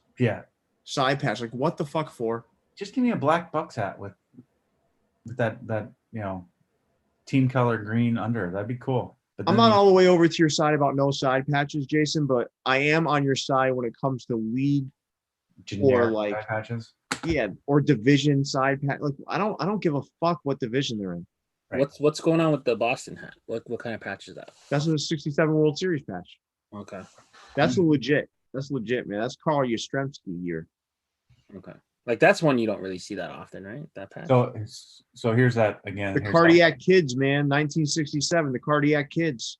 side patch. Like, what the fuck for? Just give me a black Bucks hat with that team color green under. That'd be cool. I'm not all the way over to your side about no side patches, Jason, but I am on your side when it comes to league or like side patches. Yeah, or division side patch. Like, I don't give a fuck what division they're in. Right. What's going on with the Boston hat? What kind of patch is that? That's a 67 World Series patch. Okay. That's legit. That's legit, man. That's Carl Yastrzemski year. Okay. Like that's one you don't really see that often, right? That patch. So here's that again. The Cardiac Kids, man. 1967. The Cardiac Kids.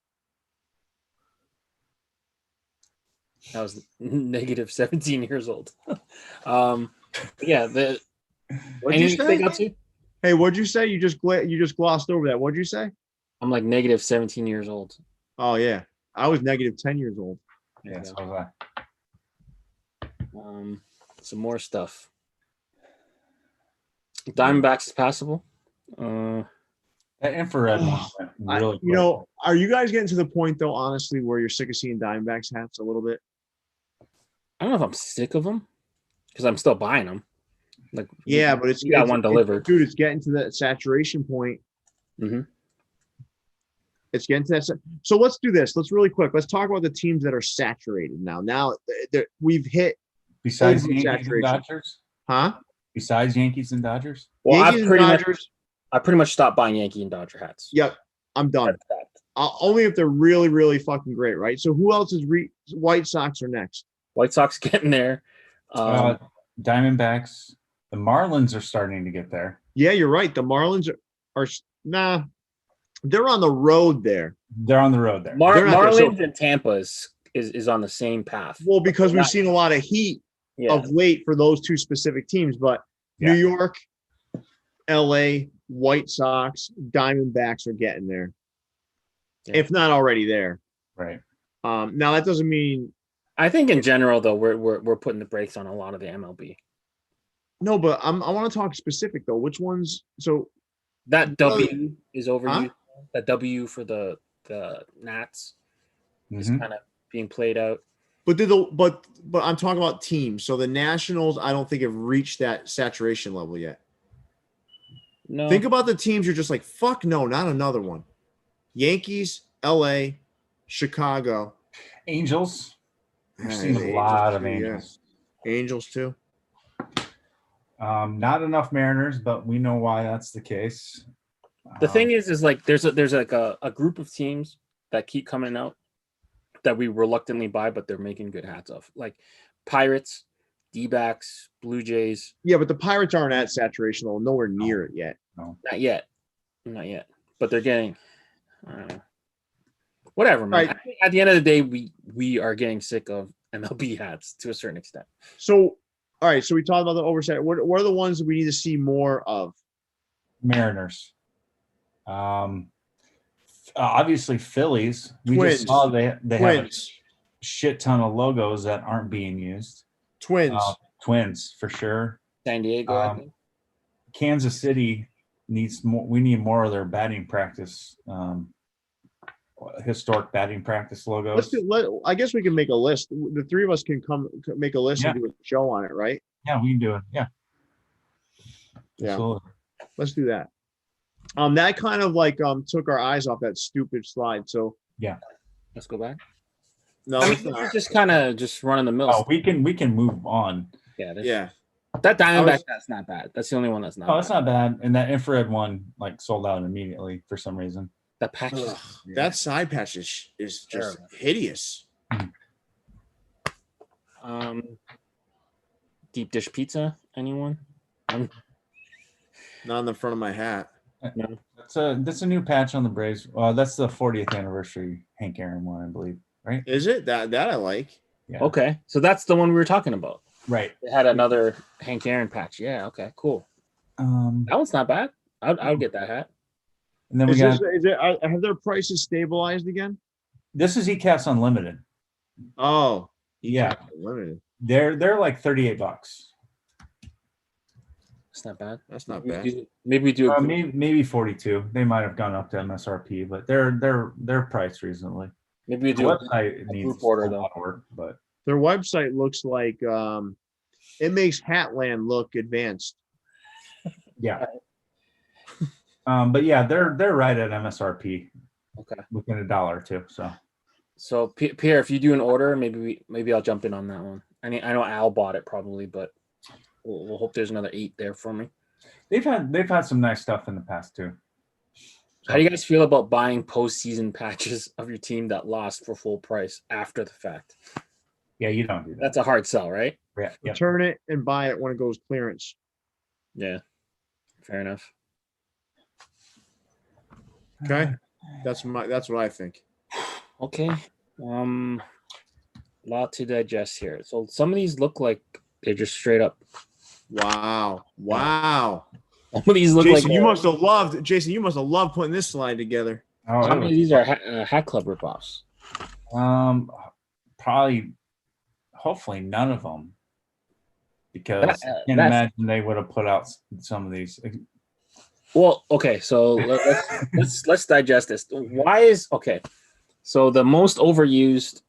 I was negative 17 years old. Yeah. What'd you say? Hey, what'd you say? You just glossed over that. What'd you say? I'm like negative 17 years old. Oh yeah. I was negative 10 years old. Yeah, so was I. Some more stuff. Diamondbacks is passable. That infrared one went really quick. Are you guys getting to the point though, honestly, where you're sick of seeing Diamondbacks hats a little bit? I don't know if I'm sick of them because I'm still buying them. Like, yeah, but you got one delivered, dude. It's getting to that saturation point. Mm-hmm. It's getting to that. So let's do this. Let's really quick. Let's talk about the teams that are saturated now. Now we've hit. Besides Yankees and Dodgers, huh? Besides Yankees and Dodgers. Well, I pretty much stopped buying Yankee and Dodger hats. Yep, I'm done. Only if they're really, really fucking great, right? So who else is White Sox are next? White Sox getting there. Diamondbacks. The Marlins are starting to get there. Yeah, you're right. The Marlins are nah. They're on the road there. They're on the road there. Marlins and Tampa is on the same path. Well, because we've seen a lot of heat of late for those two specific teams, but New York, LA, White Sox, Diamondbacks are getting there, if not already there. Right. Now that doesn't mean. I think in general, though, we're putting the brakes on a lot of the MLB. No, but I want to talk specific though. Which ones? So that W is overused. Huh? That W for the Nats is kind of being played out. But I'm talking about teams. So the Nationals, I don't think have reached that saturation level yet. No. Think about the teams you're just like, fuck no, not another one. Yankees, LA, Chicago. Angels. We've seen a lot of Angels. Yeah. Angels too. Not enough Mariners, but we know why that's the case. The thing is like there's like a group of teams that keep coming out that we reluctantly buy, but they're making good hats of. Like Pirates, D-backs, Blue Jays. Yeah, but the Pirates aren't at saturation level, nowhere near it yet. No. Not yet. But they're getting whatever, man. Right. At the end of the day, we are getting sick of MLB hats to a certain extent. So all right, so we talked about the oversight. What are the ones that we need to see more of? Mariners. Obviously Phillies. We Twins. just saw they have a shit ton of logos that aren't being used. Twins for sure. San Diego, I think. Kansas City needs more. We need more of their batting practice, historic batting practice logos. I guess we can make a list. The three of us can make a list and do a show on it, right? Yeah, we can do it. Yeah. Absolutely. Let's do that. That kind of like took our eyes off that stupid slide. So let's go back. No, we're just kind of just running the mill. Oh, we can move on. Yeah. That Diamondback that's not bad. That's the only one that's not. Oh, that's not bad. And that infrared one like sold out immediately for some reason. That patch, that side patch is just hideous. Deep dish pizza. Anyone? Not on the front of my hat. No. That's a new patch on the Braves. That's the 40th anniversary Hank Aaron one, I believe. Right? Is it that I like? Yeah. Okay, so that's the one we were talking about. Right. They had another Hank Aaron patch. Yeah. Okay. Cool. That one's not bad. I'll get that hat. And then have their prices stabilized again? This is ECAPS Unlimited. Oh, yeah. Unlimited. They're like $38. That's not bad. That's not bad. Maybe we do. Maybe 42. They might have gone up to MSRP, but they're priced reasonably. Maybe we do the website needs group order a though. lot of work, but their website looks like it makes Hatland look advanced. Yeah. But yeah, they're right at MSRP. Okay. Within $1 or $2. So Pierre, if you do an order, maybe I'll jump in on that one. I know Al bought it probably, but we'll hope there's another 8 there for me. They've had some nice stuff in the past too. How do you guys feel about buying postseason patches of your team that lost for full price after the fact? Yeah, you don't do that. That's a hard sell, right? Yeah. Return it and buy it when it goes clearance. Yeah. Fair enough. Okay. That's what I think. Okay. Lot to digest here. So some of these look like they're just straight up. Wow. Some of these look Jason, like you must have loved putting this slide together. Oh, some of these are Hat Club ripoffs. Probably, hopefully, none of them, because I can't That's imagine they would have put out some of these. well, okay. So let's digest this. Why is okay? So the most overused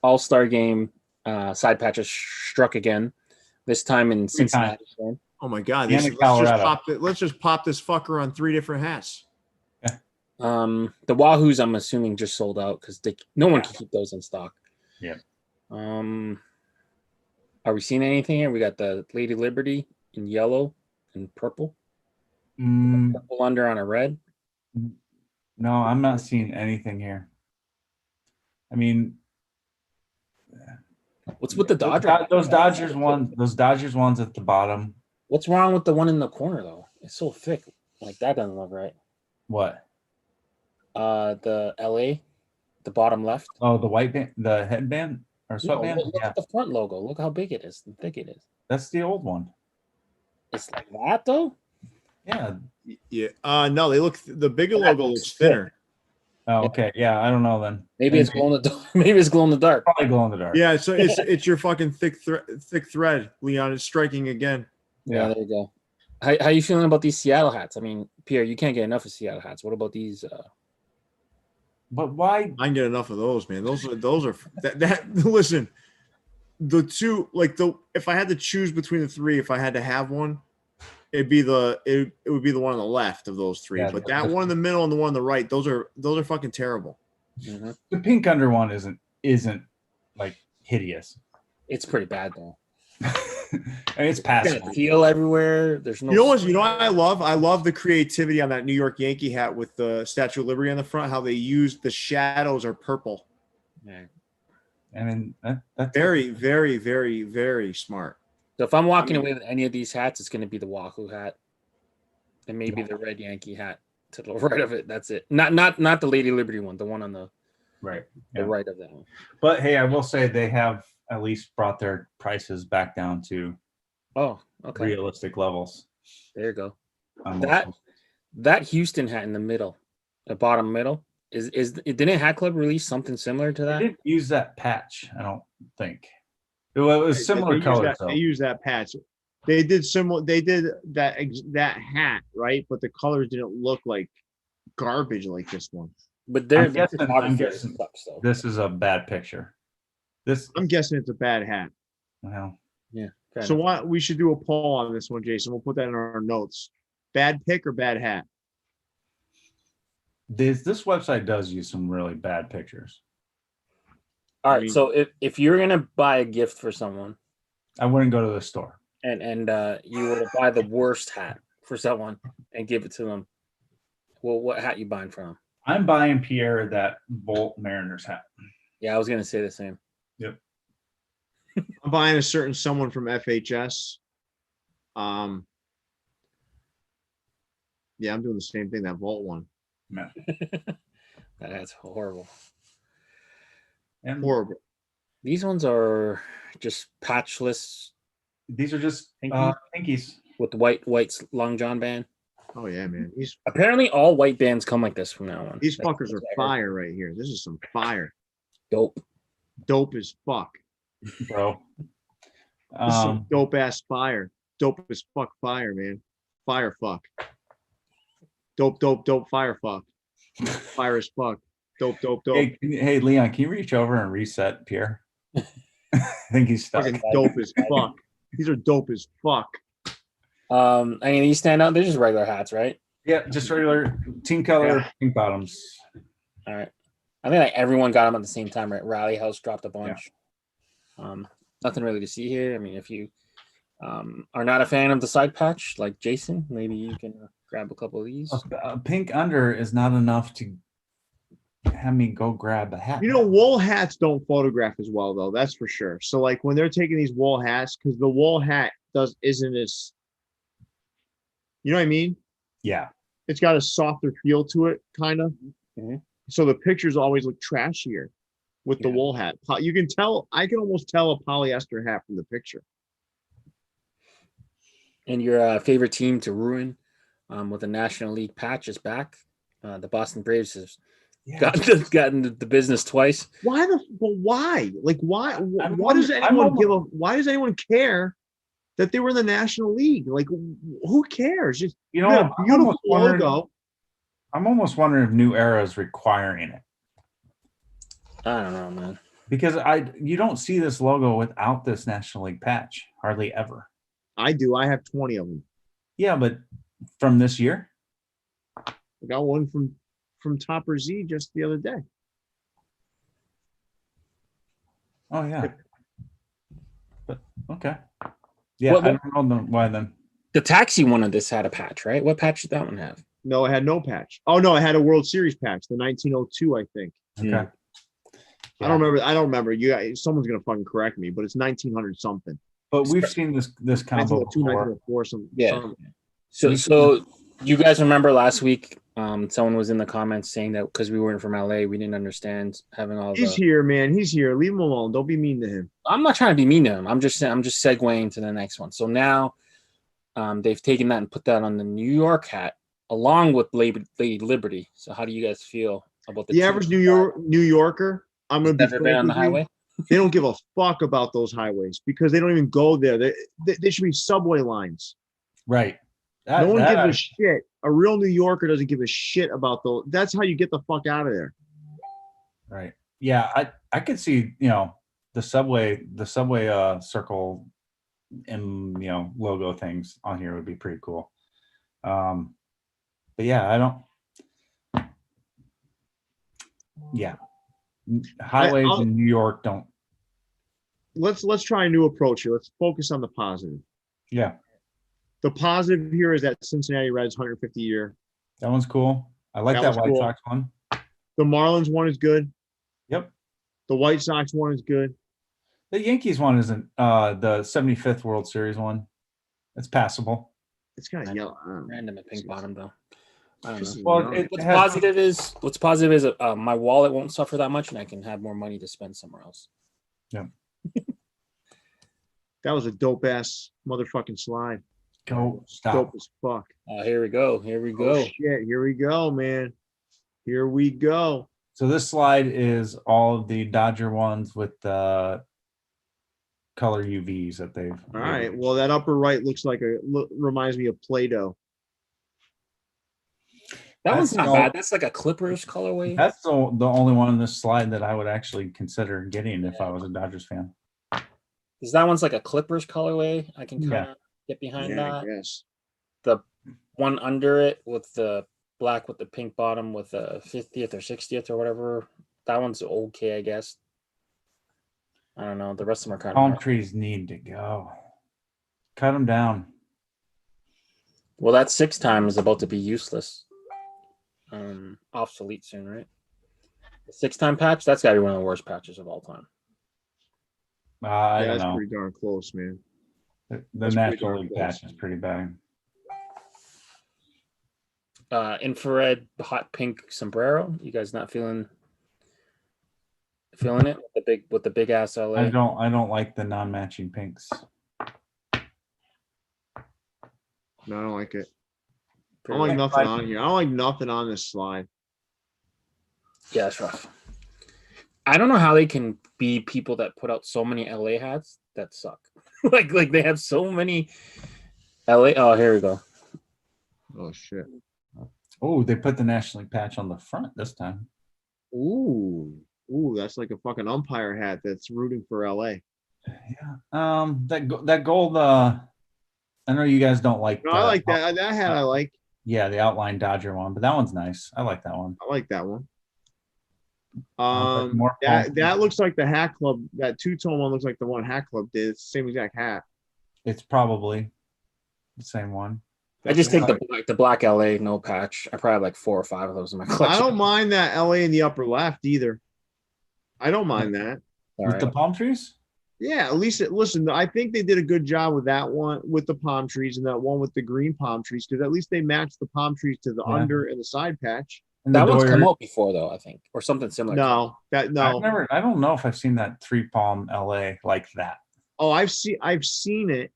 All-Star game side patches struck again. This time in Cincinnati. Oh my God! And in Colorado. Let's just pop this fucker on 3 different hats. The Wahoos, I'm assuming, just sold out because no one can keep those in stock. Yeah. Are we seeing anything here? We got the Lady Liberty in yellow and purple. Purple under on a red. No, I'm not seeing anything here. I mean, what's with the Dodgers? Those Dodgers ones at the bottom. What's wrong with the one in the corner though? It's so thick. Like that doesn't look right. What? The LA, the bottom left. Oh, the white band, the headband or sweatband. Look at the front logo. Look how big it is and thick it is. That's the old one. It's like that though. Yeah. Yeah. No, the bigger logo looks thinner. Oh, okay. Yeah, I don't know then. Maybe it's glow in the dark. Maybe it's glow in the dark. Probably glow in the dark. Yeah, so it's your fucking thick thread, Leon. It's striking again. Yeah, there you go. How you feeling about these Seattle hats? I mean, Pierre, you can't get enough of Seattle hats. What about these? But why? I can get enough of those, man. Those are that. Listen, the two if I had to choose between the 3, if I had to have one, it would be the one on the left of those 3. Yeah, but that one in the middle and the one on the right, those are fucking terrible. Mm-hmm. The pink under one isn't like hideous. It's pretty bad though. I mean, it's passable. Teal everywhere. There's no. You know what I love? I love the creativity on that New York Yankee hat with the Statue of Liberty on the front. How they use the shadows are purple. Yeah. I mean, that's very, very, very, very smart. So if I'm walking away with any of these hats, it's going to be the Wahoo hat, and maybe the red Yankee hat to the right of it. That's it. Not the Lady Liberty one. The one on the right, the right of that one. But hey, I will say they have at least brought their prices back down to realistic levels. There you go. That Houston hat in the middle, the bottom middle, didn't Hat Club release something similar to that? They didn't use that patch, I don't think. It was similar colors. They used that patch. They did similar. They did that hat, right? But the colors didn't look like garbage like this one. But I'm guessing this is a bad picture. I'm guessing it's a bad hat. Well, yeah. So we should do a poll on this one, Jason. We'll put that in our notes. Bad pick or bad hat? This website does use some really bad pictures. All right. So if you're gonna buy a gift for someone, I wouldn't go to the store. And you were to buy the worst hat for someone and give it to them, well, what hat you buying from? I'm buying Pierre that Volt Mariners hat. Yeah, I was gonna say the same. Yep. I'm buying a certain someone from FHS. Yeah, I'm doing the same thing. That Volt one. Yeah. That's horrible. And horrible. These ones are just patchless. These are just pinkies with the white long john band. Oh yeah, man. Apparently all white bands come like this from now on. These fuckers are fire right here. This is some fire. Dope as fuck, bro. This is some dope ass fire. Dope as fuck fire, man. Fire fuck. Dope fire fuck. Fire as fuck. Dope. Hey, Leon, can you reach over and reset Pierre? I think he's stuck. Fucking dope as fuck. These are dope as fuck. I mean, these stand out. They're just regular hats, right? Yeah, just regular team color, pink bottoms. All right. I think like everyone got them at the same time, right? Rally House dropped a bunch. Yeah. Nothing really to see here. I mean, if you are not a fan of the side patch, like Jason, maybe you can grab a couple of these. Pink under is not enough to have me go grab a hat. You know, wool hats don't photograph as well, though. That's for sure. So, like when they're taking these wool hats, because the wool hat isn't as, you know what I mean? Yeah, it's got a softer feel to it, kind of. Mm-hmm. So the pictures always look trashier with the wool hat. You can tell. I can almost tell a polyester hat from the picture. And your favorite team to ruin with a National League patch is back. The Boston Braves gotten the business twice. Why why? Like why? I'm What does wondering- anyone I'm give a? Why does anyone care that they were in the National League? Like who cares? Just You you know, got a beautiful logo. I'm almost wondering if New Era is requiring it. I don't know, man. Because you don't see this logo without this National League patch hardly ever. I do. I have 20 of them. Yeah, but from this year, I got one from Topper Z just the other day. oh yeah. But okay, yeah, What- I don't know why then. The taxi one of this had a patch, right? What patch did that one have? No, it had no patch. Oh no, it had a World Series patch, the 1902, I think. Okay, I don't remember. You guys, someone's gonna fucking correct me, but it's 1900 something. but we've seen this combo 1902, before. 1904, some. Yeah. some- So you guys remember last week? Someone was in the comments saying that because we weren't from LA, we didn't understand having all He's the. here, man. He's here. Leave him alone. Don't be mean to him. I'm not trying to be mean to him. I'm just segueing to the next one. So now, they've taken that and put that on the New York hat along with Lady Liberty. So how do you guys feel about The average New Yorker, I'm gonna be Never been frank on the with you, highway? they don't give a fuck about those highways because they don't even go there. They should be subway lines. Right. No one gives a shit. A real New Yorker doesn't give a shit about those. That's how you get the fuck out of there. Right. Yeah, I could see, the subway circle and logo things on here would be pretty cool. But yeah, I don't. Yeah, highways I'll- in New York don't. Let's try a new approach here. Let's focus on the positive. Yeah, The positive here is that Cincinnati Reds 150 year. that one's cool. I like That that was White cool. Sox one. The Marlins one is good. Yep. The White Sox one is good. The Yankees one isn't. The 75th World Series one. It's passable. It's kind of yellow. I don't know. Random at pink bottom though. I don't know. Well, it What's has, positive is my wallet won't suffer that much and I can have more money to spend somewhere else. That was a dope ass motherfucking slide. go stop. Dope as fuck. Here we go. Oh, shit. Here we go, man. Here we go. So this slide is all of the Dodger ones with the color UVs that they've. All right. Well, that upper right looks like reminds me of Play-Doh. That one's That's not bad. That's like a Clippers colorway. That's the only one on this slide that I would actually consider getting if I was a Dodgers fan. Because that one's like a Clippers colorway. I can kind of get behind Yeah, I that. guess. The one under it with the black with the pink bottom with the 50th or 60th or whatever. That one's okay, I guess. I don't know. The rest of them are kind Palm of. trees need to go. Cut them down. Well, that 6-time is about to be useless. Obsolete soon, right? The 6-time patch, that's got to be one of the worst patches of all time. I Yeah, don't that's know. pretty darn close, man. The that's pretty National darn League close. patch is pretty bad. Infrared hot pink sombrero. You guys not feeling it with the big ass LA? I don't like the non-matching pinks. No, I don't like it. I Pretty don't like rough. nothing on here. I don't like nothing on this slide. Yeah, it's rough. I don't know how they can be people that put out so many LA hats that suck. like they have so many LA. Oh, here we go. Oh shit. Oh, they put the National League patch on the front this time. Ooh, that's like a fucking umpire hat that's rooting for LA. Yeah. That gold. I know you guys don't like. No, I like that. That hat I like. Yeah, the outline Dodger one, but that one's nice. I like that one. I like that one. More That looks like the Hat Club. That two-tone one looks like the one Hat Club did. It's the same exact hat. It's probably the same one. I just think the black LA no patch. I probably have like 4 or 5 of those in my collection. I don't mind that LA in the upper left either. I don't mind that. With the palm trees? Yeah, at least listen, I think they did a good job with that one with the palm trees and that one with the green palm trees because at least they matched the palm trees to the under and the side patch. And that one's come out before though, I think, or something similar. No. I don't know if I've seen that 3-palm LA like that. Oh, I've seen it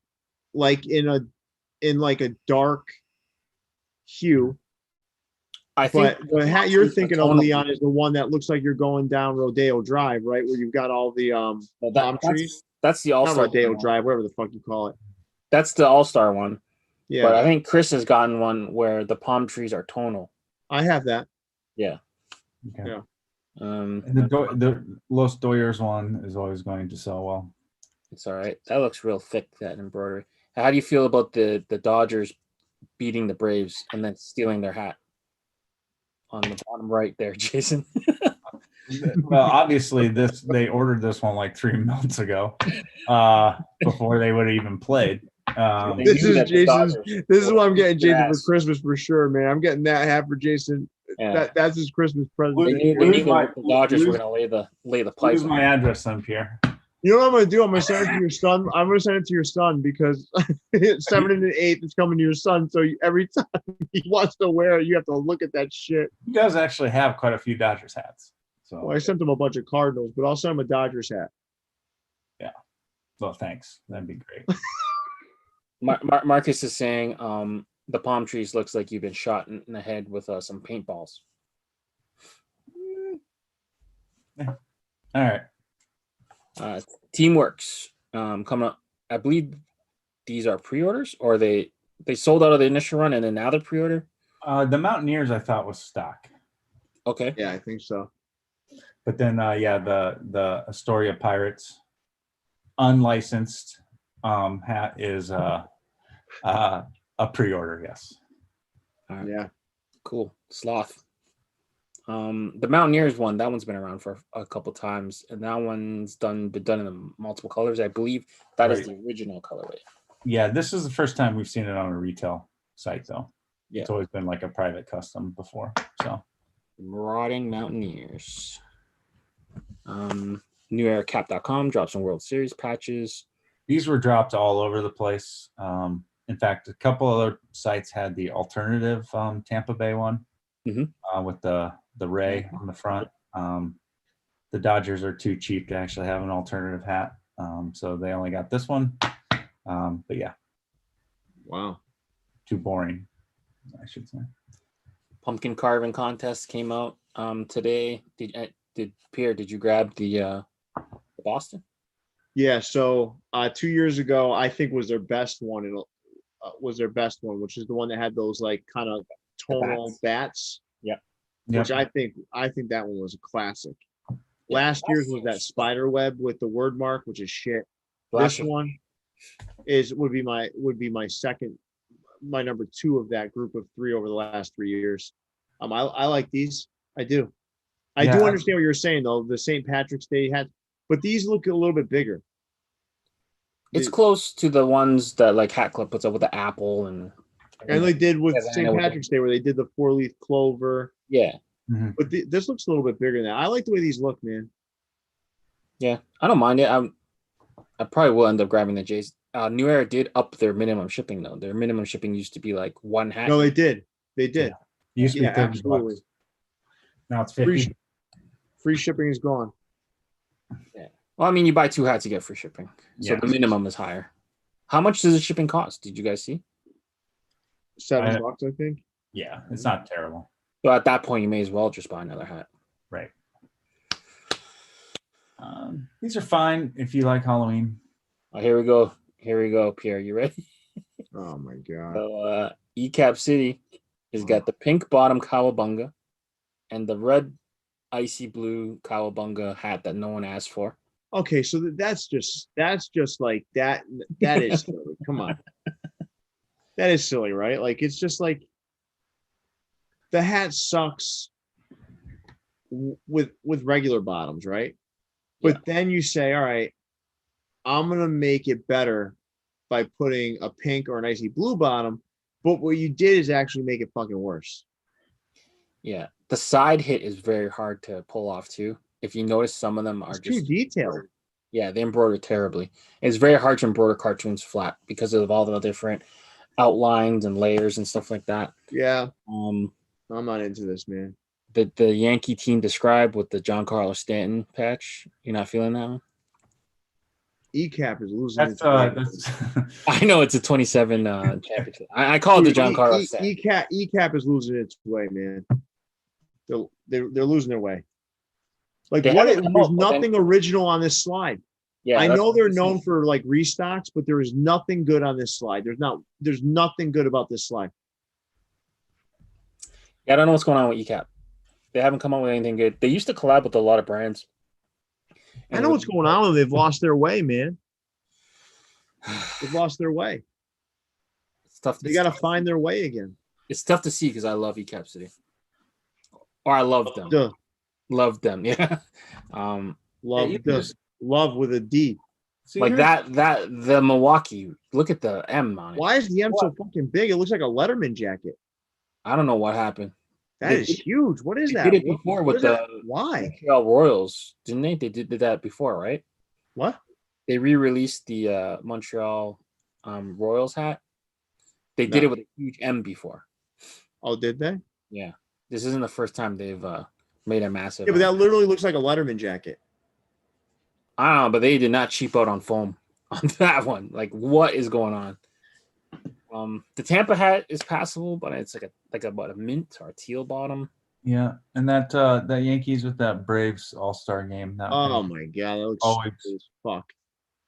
like in like a dark hue. I think But the hat you're thinking of, tonal- Leon, is the one that looks like you're going down Rodeo Drive, right? Where you've got all the palm trees. That's the Not All-Star Rodeo one. Drive, whatever the fuck you call it. That's the All-Star one. Yeah, But I think Chris has gotten one where the palm trees are tonal. I have that. Yeah. Okay. Yeah. And the Los Doyers one is always going to sell well. It's all right. That looks real thick, that embroidery. How do you feel about the Dodgers beating the Braves and then stealing their hat? On the bottom right there, Jason. Well, obviously they ordered this one like 3 months ago, before they would have even played. This is Jason's. This is what I'm getting Jason for ass. Christmas for sure, man. I'm getting that hat for Jason. Yeah. That's his Christmas present. They knew the Dodgers were going to lay the pipe. Use my address then, Pierre. You know what I'm gonna do? I'm gonna send it to your son. I'm gonna send it to your son because 7 and 8 is coming to your son. So every time he wants to wear it, you have to look at that shit. You guys actually have quite a few Dodgers hats. So Well, I sent him a bunch of Cardinals, but I'll send him a Dodgers hat. well, thanks. That'd be great. Marcus is saying the palm trees looks like you've been shot in the head with some paintballs. All right. Teamworks coming up. I believe these are pre-orders, or they sold out of the initial run and then now they're pre-order. The Mountaineers I thought was stock, Okay. Yeah, I think so. but then the Astoria Pirates unlicensed hat is a pre-order. Yes. All right. Yeah. Cool. Sloth. The Mountaineers one, that one's been around for a couple times, and that one's been done in multiple colors. I believe that is Right. the original colorway. Yeah, this is the first time we've seen it on a retail site though. Yeah. It's always been like a private custom before. So Marauding Mountaineers. NewEraCap.com drops some World Series patches. these were dropped all over the place. In fact, a couple other sites had the alternative Tampa Bay one with the Ray on the front. The Dodgers are too cheap to actually have an alternative hat, so they only got this one. But yeah, Wow. too boring, I should say. Pumpkin carving contest came out today. Did Pierre? Did you grab the Boston? Yeah. So 2 years ago, I think was their best one. Which is the one that had those like kind of tonal bats. Yep. Which I think that one was a classic. Last year's was that spider web with the word mark, which is shit. This one would be my second, my number 2 of that group of 3 over the last 3 years. I like these. I do. I do understand what you're saying though. The St. Patrick's Day hat, but these look a little bit bigger. It's close to the ones that like Hat Club puts up with the apple and they did with St. Patrick's Day where they did the 4-leaf clover. Yeah. Mm-hmm. But this looks a little bit bigger than that. I like the way these look, man. Yeah, I don't mind it. I probably will end up grabbing the Jays. New Era did up their minimum shipping though. Their minimum shipping used to be like 1 hat. No, they did. They did. It used to be 30 absolutely. bucks. Now it's 50. Free shipping is gone. Yeah. Well, I mean, you buy 2 hats, you get free shipping, so the minimum is higher. How much does the shipping cost? Did you guys see? $7, I think. Yeah, it's not terrible. So at that point, you may as well just buy another hat. Right. These are fine if you like Halloween. Oh, here we go. Here we go, Pierre. You ready? Oh my god. So ecapcity has got the pink bottom cowabunga and the red icy blue cowabunga hat that no one asked for. Okay, so that's just like that. That is silly. Come on. That is silly, right? Like it's just like the hat sucks with regular bottoms, right? But then you say, all right, I'm gonna make it better by putting a pink or an icy blue bottom. But what you did is actually make it fucking worse. Yeah, the side hit is very hard to pull off too. If you notice, some of them are It's just too detailed. Yeah, they embroider terribly. It's very hard to embroider cartoons flat because of all the different outlines and layers and stuff like that. Yeah. I'm not into this, man. The Yankee team described with the John Carlos Stanton patch. You're not feeling that one? ECAP is losing. That's I know it's a 27 championship. I call it the John Carlos Stanton. ECAP is losing its way, man. They're losing their way. Like They what? haven't come There's up with nothing original on this slide. Yeah, I that's know what they're I'm saying. known for like restocks, but there is nothing good on this slide. There's nothing good about this slide. Yeah, I don't know what's going on with ECAP. They haven't come up with anything good. They used to collab with a lot of brands. I know what's going on with them. They've lost their way, man. They've lost their way. It's tough. They got to find their way again. It's tough to see because I love ecapcity, or I love them. Duh. Love them, yeah. Love Yeah, the love with a D. See, Like here's- the Milwaukee. Look at the M on it. Why is the M so fucking big? It looks like a Letterman jacket. I don't know what happened. That They is did- huge. What is They that? did it What- before what with is the that? Why? Montreal Royals, didn't they? They did that before, right? What? They re-released the Montreal Royals hat. They did No. it with a huge M before. Oh, did they? Yeah, this isn't the first time they've made a massive. Yeah, but that literally looks like a Letterman jacket. I don't know, but they did not cheap out on foam on that one. Like, what is going on? The Tampa hat is passable, but it's like a mint or a teal bottom. yeah, and that Yankees with that Braves All-Star game. Oh my god, that looks Always. stupid as fuck.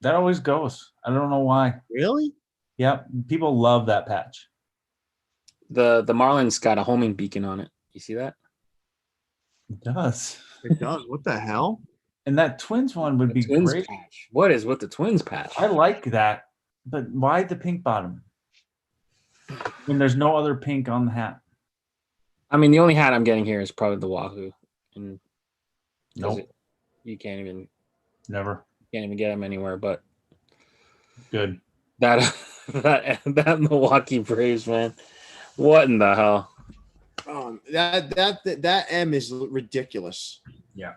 That always goes. I don't know why. Really? Yep, people love that patch. The Marlins got a homing beacon on it. You see that? It does. It does. What the hell? And that Twins one would be Twins great. patch. What is with the Twins patch? I like that, but why the pink bottom? When there's no other pink on the hat. I mean, the only hat I'm getting here is probably the Wahoo, and Nope, you can't even never. get them anywhere. But Good. that that Milwaukee Braves, man, what in the hell? That M is ridiculous. Yeah.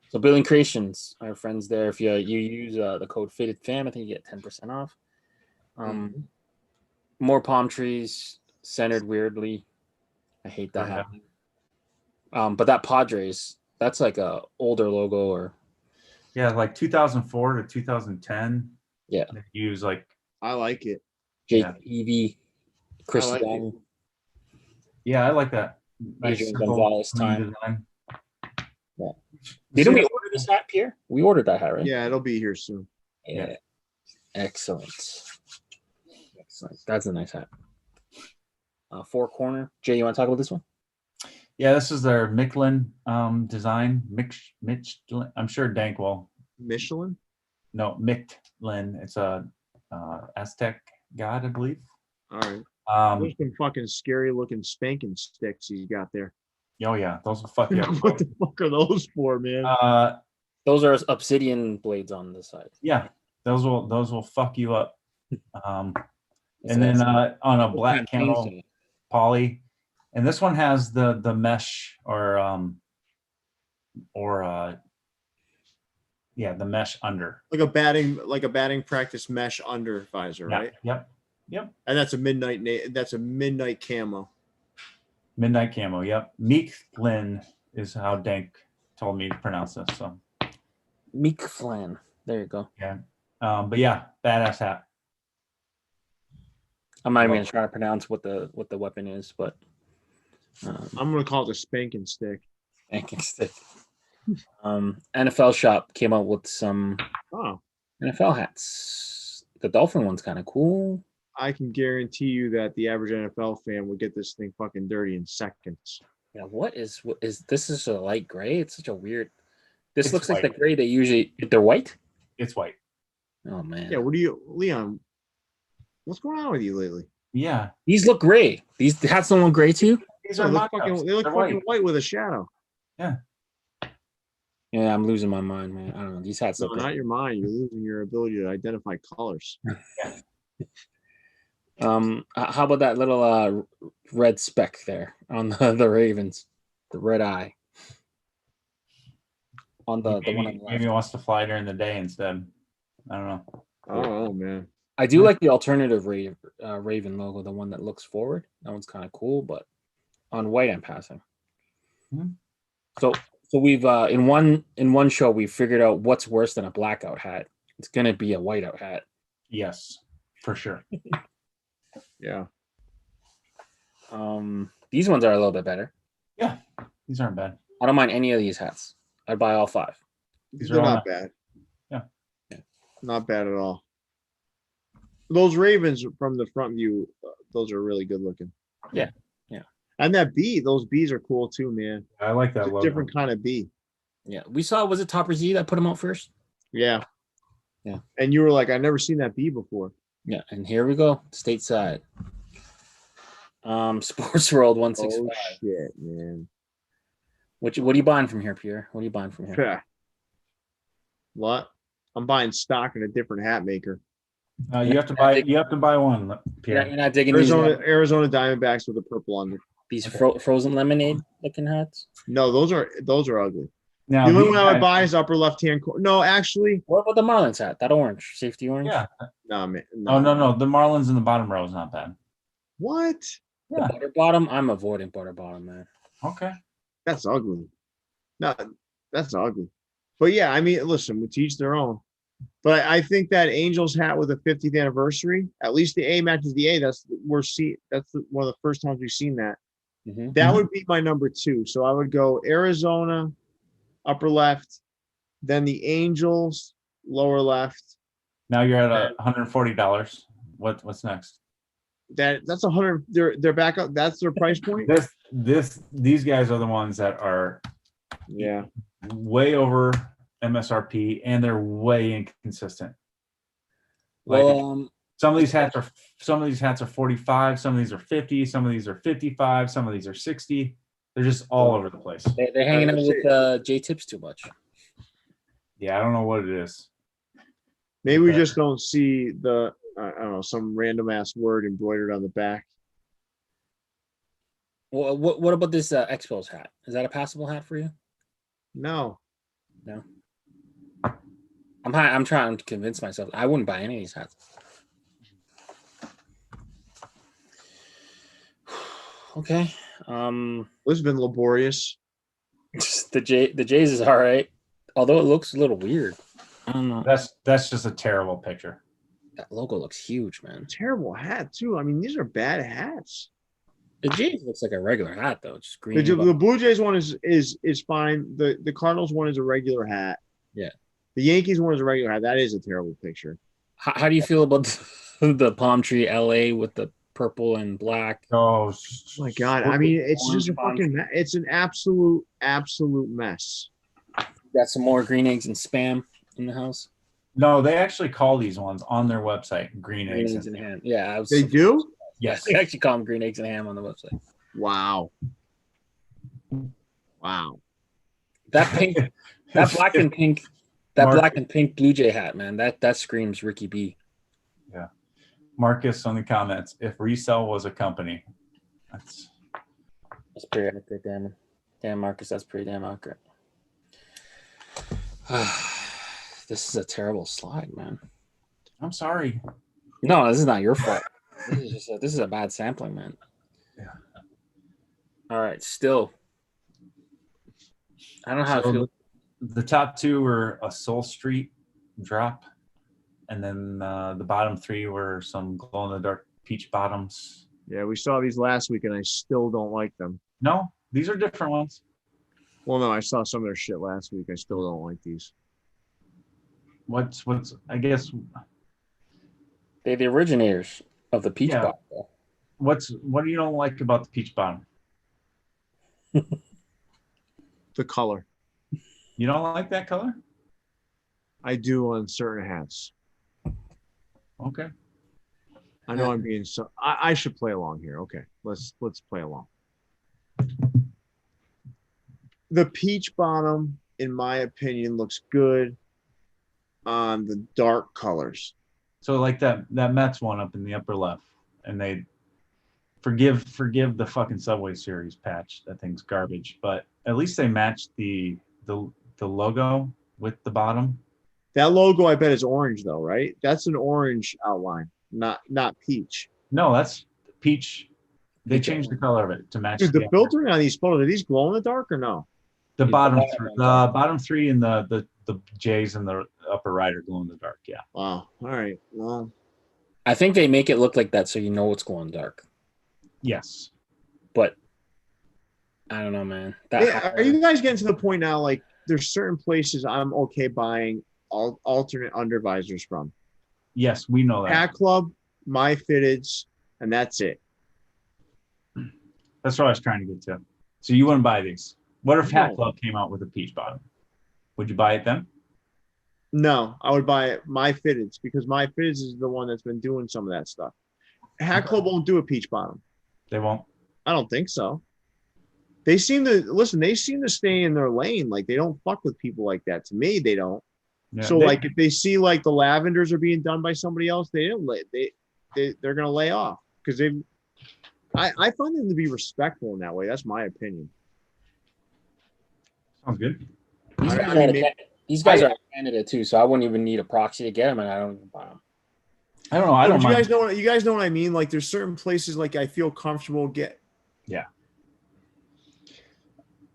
So Building Creations, our friends there. If you use the code FittedFam, I think you get 10% off. More palm trees centered weirdly. I hate that hat. But that Padres, that's like a older logo or Yeah, like 2004 to 2010. Yeah. They use like I like it. Jake Yeah. Evie, Chris I like it. Young, I like that. Adrian simple, Gonzalez clean time. design. Yeah. You Didn't see we that- order this hat, Pierre? We ordered that hat, right? Yeah, it'll be here soon. Yeah. Excellent. That's a nice hat. Four corner. Jay, you want to talk about this one? Yeah, this is their Michelin design. Michelin. I'm sure Dank will. Michelin? No, Michelin. It's a Aztec god, I believe. All right. Um, There's some fucking scary looking spanking sticks he's got there. oh yeah, those will fuck you up. What the fuck are those for, man? Those are obsidian blades on the side. Yeah, those will fuck you up. That's And then awesome. on a What black kind of camel things poly, and this one has the mesh or the mesh under. like a batting practice mesh under visor, right? Yep. And that's a midnight camo. Midnight camo. Yep. Michelin is how Dank told me to pronounce this. So Meek Flan. There you go. yeah. But yeah, badass hat. I'm not even gonna try to pronounce what the weapon is, but I'm gonna call it a spanking stick. banking stick. NFL Shop came out with some Oh, NFL hats. The Dolphin one's kind of cool. I can guarantee you that the average NFL fan would get this thing fucking dirty in seconds. Yeah, what is this? Is a light gray? It's such a weird. This It's looks like the white. gray they usually. They're white. It's white. Oh man. Yeah, Leon? What's going on with you lately? Yeah. These look gray. These hats don't look gray too. These They are look mock-ups. they look They're fucking white. white with a shadow. Yeah, I'm losing my mind, man. I don't know. These hats No, look not your mind. You're losing your ability to identify colors. How about that little red speck there on the Ravens, the red eye on the one on the Maybe left. he wants to fly during the day instead. I don't know. Oh man. I do like the alternative Raven logo, the one that looks forward. That one's kind of cool, but on white I'm passing. Hmm. So we've in one show we figured out what's worse than a blackout hat. It's gonna be a whiteout hat. Yes, for sure. Yeah. These ones are a little bit better. Yeah, these aren't bad. I don't mind any of these hats. I'd buy all 5. These They're are all not bad. Yeah. Not bad at all. Those Ravens from the front view, those are really good looking. Yeah. And that bee, those bees are cool too, man. I like that It's a logo. different kind of bee. Yeah. We saw, was it Topper Z that put them out first? Yeah. Yeah. And you were like, I never seen that bee before. Yeah. And here we go. Stateside. Sports World 165. Oh shit, man. What are you buying from here, Pierre? What are you buying from here? Yeah. What? I'm buying stock in a different hat maker. You have to buy one, Pierre. You're not digging Arizona Diamondbacks with a purple under. these frozen lemonade looking hats. No, those are ugly. Now, The only one I would buy is upper left hand corner. No, actually, What about the Marlins hat? That orange, safety orange. yeah. no, man. Oh no, the Marlins in the bottom row is not bad. What? The Yeah. butter bottom. I'm avoiding butter bottom, man. Okay. That's ugly. No, that's ugly. But yeah, I mean, listen, we teach their own. But I think that Angels hat with a 50th anniversary, at least the A matches the A. That's one of the first times we've seen that. Mm-hmm. That would be my number 2. So I would go Arizona, upper left, then the Angels, lower left. Now you're at $140. What's next? That's 100. They're back up. That's their price point. These guys are the ones that are Yeah. way over MSRP and they're way inconsistent. Like Well, some of these hats are 45, some of these are 50, some of these are 55, some of these are 60. They're just all over the place. they're hanging out with J Tips too much. Yeah, I don't know what it is. Maybe we just don't see the I don't know, some random ass word embroidered on the back. Well, what about this Expos hat? Is that a passable hat for you? No. No. I'm trying to convince myself. I wouldn't buy any of these hats. Okay. This has been laborious. The Jays is all right, although it looks a little weird. I don't know. That's just a terrible picture. That logo looks huge, man. Terrible hat too. I mean, these are bad hats. The Jays looks like a regular hat though, just green. The Blue Jays one is fine. The Cardinals one is a regular hat. Yeah. The Yankees one is a regular hat. That is a terrible picture. How do you feel about the palm tree LA with the purple and black? Oh my God. I mean, it's just a fucking it's an absolute mess. Got some more green eggs and spam in the house. No, they actually call these ones on their website green eggs and ham. Yeah, they do. Yes, they actually call them green eggs and ham on the website. Wow. That pink, that black and pink, black and pink Blue Jay hat, man. That screams Ricky B. Yeah, Marcus on the comments. If resell was a company, that's pretty accurate. Damn, Marcus, that's pretty damn accurate. This is a terrible slide, man. I'm sorry. No, this is not your fault. This is a bad sampling, man. Yeah. All right, still. I don't know how I feel. The top 2 were a Soul Street drop, and then the bottom 3 were some glow-in-the-dark peach bottoms. Yeah, we saw these last week, and I still don't like them. No, these are different ones. Well, no, I saw some of their shit last week. I still don't like these. What's I guess They're the originators of the peach bottom. What do you don't like about the peach bottom? The color. You don't like that color? I do on certain hats. Okay. I know I'm being so. I should play along here. Okay, let's play along. The peach bottom, in my opinion, looks good on the dark colors. So like that Mets one up in the upper left, and they forgive the fucking Subway Series patch. That thing's garbage, but at least they matched the logo with the bottom. That logo, I bet, is orange though, right? That's an orange outline, not peach. No, that's peach. They changed the color of it to match. Dude, the filtering on these photos, are these glow in the dark or no? The bottom three and the J's and the upper right are glow in the dark. Yeah. Wow. All right. Well, I think they make it look like that so you know it's glowing dark. Yes. But I don't know, man. Are you guys getting to the point now? Like, there's certain places I'm okay buying alternate undervisors from. Yes, we know that. Hat Club, My Fitteds, and that's it. That's what I was trying to get to. So you wouldn't buy these. What if Hat No. Club came out with a peach bottom? Would you buy it then? No, I would buy My Fitteds because My Fitteds is the one that's been doing some of that stuff. Hat Club won't do a peach bottom. They won't. I don't think so. They seem to stay in their lane. Like, they don't fuck with people like that. To me, they don't. Yeah, So like, if they see like the lavenders are being done by somebody else, they're gonna lay off because I find them to be respectful in that way. That's my opinion. sounds good. These guys are in Canada too, so I wouldn't even need a proxy to get them, and I don't even buy them. I don't know. I don't mind. You guys know what I mean? Like, there's certain places like I feel comfortable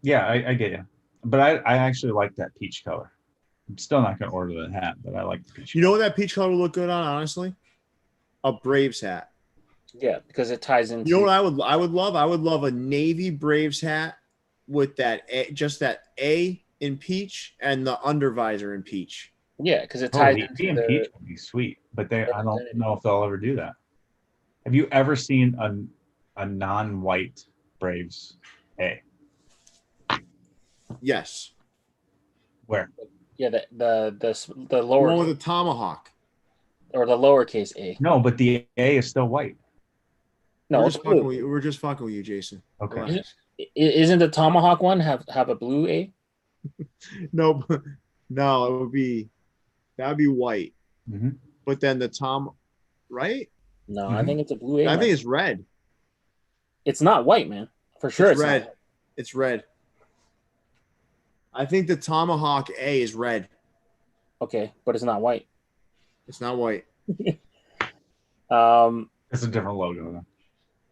Yeah, I get you. But I actually like that peach color. I'm still not going to order the hat, but I like the peach. You know what that peach color would look good on, honestly? A Braves hat. Yeah, because it ties into. You know what I would love? I would love a navy Braves hat with that A in peach and the undervisor in peach. Yeah, because it ties the into the peach would be sweet, but I don't know if they'll ever do that. Have you ever seen a non-white Braves A? Yes. Where? Yeah, the lower one with a tomahawk. or the lowercase a. No, but the A is still white. No, we're just fucking with you, Jason. Okay. Isn't the tomahawk one have a blue A? No, it would be white. Mm-hmm. But then right? No, Mm-hmm. I think it's a blue A. I think it's red. It's not white, man. For sure, it's red. It's red. I think the tomahawk A is red. Okay, but it's not white. It's not white. It's a different logo, though.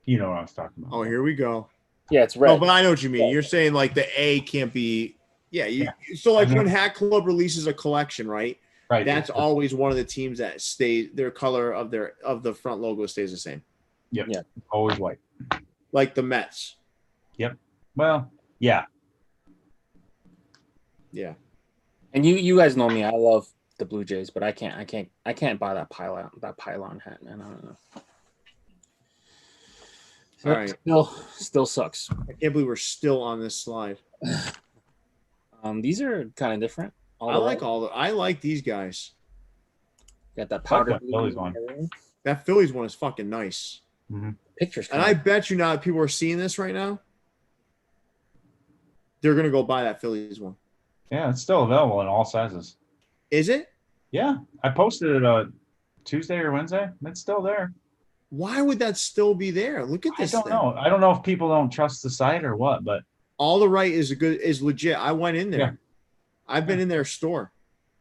You know what I was talking about. Oh, here we go. Yeah, it's red. No, but I know what you mean. Yeah. You're saying like the A can't be. Yeah. So like when Hat Club releases a collection, right? Right. That's always one of the teams that stays. Their color of the front logo stays the same. Yep. Yeah. Always white. Like the Mets. Yep. Well, yeah. Yeah. And you guys know me. I love the Blue Jays, but I can't buy that pylon hat, man. I don't know. All right. Still sucks. I can't believe we're still on this slide. These are kind of different. I like these guys. Got that powder that Phillies one. That Phillies one is fucking nice. Mm-hmm. Pictures. And I bet you now that people are seeing this right now, they're gonna go buy that Phillies one. Yeah, it's still available in all sizes. Is it? Yeah, I posted it Tuesday or Wednesday. It's still there. Why would that still be there? Look at this. I don't know. I don't know if people don't trust the site or what, but All the Right is legit. I went in there. Yeah. I've been in their store.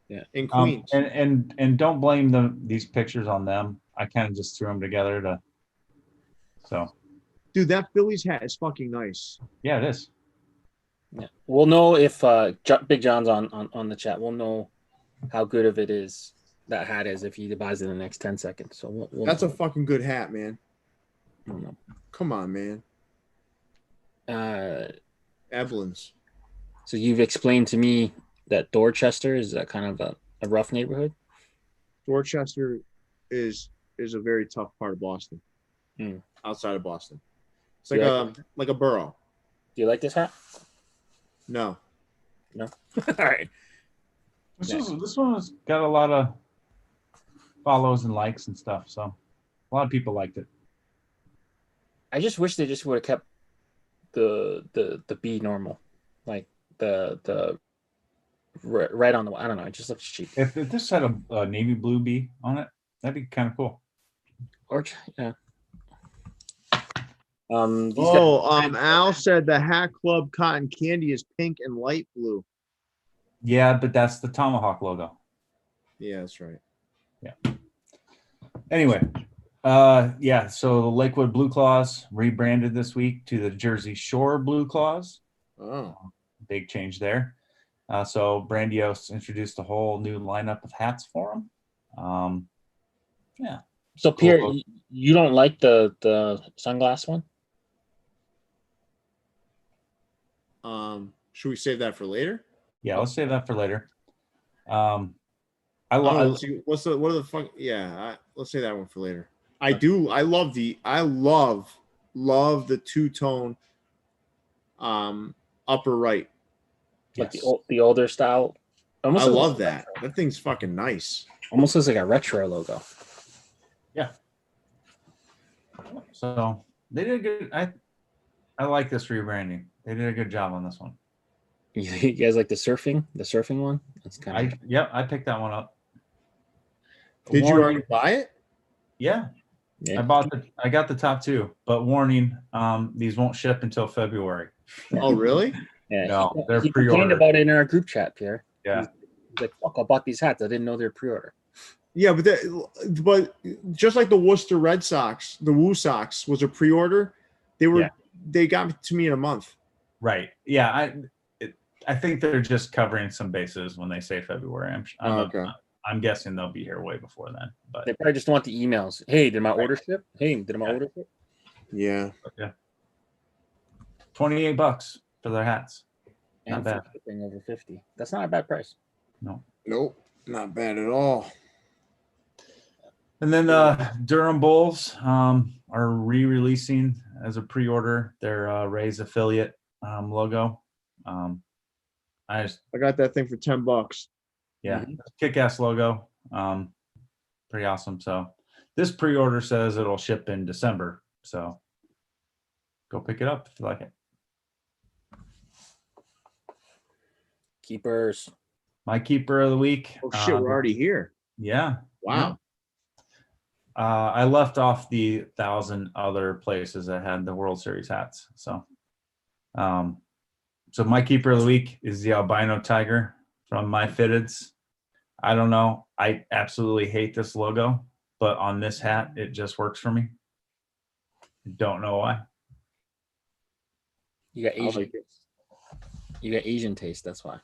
Yeah. In Queens. And don't blame these pictures on them. I kind of just threw them together Dude, that Phillies hat is fucking nice. Yeah, it is. Yeah, we'll know if Big John's on the chat. We'll know how good of it is that hat is if he buys it in the next 10 seconds. So that's a fucking good hat, man. I don't know. Come on, man. Evelyn's. So you've explained to me that Dorchester is a kind of a rough neighborhood. Dorchester is a very tough part of Boston. Outside of Boston. It's like a borough. Do you like this hat? No. All right. This one has got a lot of follows and likes and stuff. So a lot of people liked it. I just wish they just would have kept the B normal, like the right on the. I don't know. It just looks cheap. If this had a navy blue bee on it, that'd be kind of cool. Or yeah. Al said the Hat Club cotton candy is pink and light blue. Yeah, but that's the Tomahawk logo. Yeah, that's right. Yeah. Anyway, so the Lakewood Blue Claws rebranded this week to the Jersey Shore Blue Claws. Oh, big change there. So Brandios introduced a whole new lineup of hats for them. Yeah. So Pierre, you don't like the sunglass one? Should we save that for later? Yeah, let's save that for later. I Let's see, what are the fuck? Yeah, let's say that one for later. I love the two-tone upper right. Like the older style. I love that. That thing's fucking nice. Almost looks like a retro logo. Yeah. So they did a good. I like this rebranding. They did a good job on this one. You guys like the surfing one? That's kind of. I picked that one up. Did you already buy it? Yeah. I got the top two, but warning, these won't ship until February. Oh, really? Yeah. No, they're he pre-ordered. complained about it in our group chat, Pierre. Yeah. He's like, fuck, I bought these hats. I didn't know they're pre-order. Yeah, but just like the Worcester Red Sox, the Woo Sox was a pre-order. They got to me in a month. Right. Yeah. I think they're just covering some bases when they say February. I'm guessing they'll be here way before then. But they probably just want the emails. Hey, did my order ship? Hey, did my order ship? Yeah. Okay. $28 for their hats. Not bad. Shipping over 50. That's not a bad price. No. Nope. Not bad at all. And then Durham Bulls are re-releasing as a pre-order their Rays affiliate logo. I got that thing for $10. Yeah, kick-ass logo. Pretty awesome. So this pre-order says it'll ship in December. So go pick it up if you like it. Keepers. My keeper of the week. Oh shit, we're already here. Yeah. Wow. I left off the 1,000 other places that had the World Series hats. So, so my keeper of the week is the albino tiger from My Fitteds. I don't know. I absolutely hate this logo, but on this hat, it just works for me. Don't know why. You got Asian. You got Asian taste. That's why.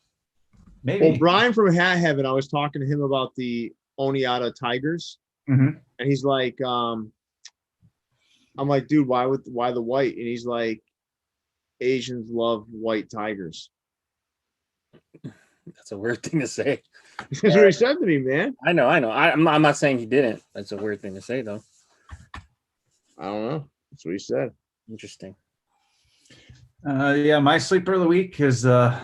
Maybe. Well, Brian from Hat Heaven, I was talking to him about the Oneata Tigers, and he's like, I'm like, dude, why the white? And he's like, Asians love white tigers. That's a weird thing to say. That's what he said to me, man. I know. I'm not saying he didn't. That's a weird thing to say, though. I don't know. That's what he said. Interesting. Yeah, my sleeper of the week is the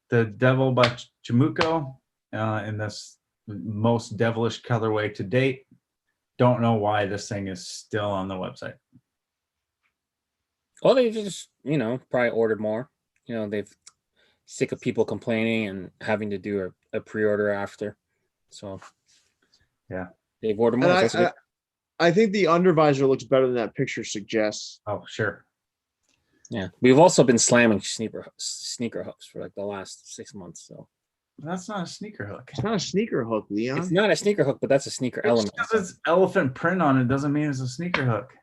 Devil by Chamuco in this most devilish colorway to date. Don't know why this thing is still on the website. Well, they just, probably ordered more. They've sick of people complaining and having to do a pre-order after. So, yeah, they've ordered more. I think the undervisor looks better than that picture suggests. Oh, sure. Yeah, we've also been slamming sneaker hooks for like the last 6 months. So that's not a sneaker hook. It's not a sneaker hook, Leon. It's not a sneaker hook, but that's a sneaker element. Because it's elephant print on it doesn't mean it's a sneaker hook.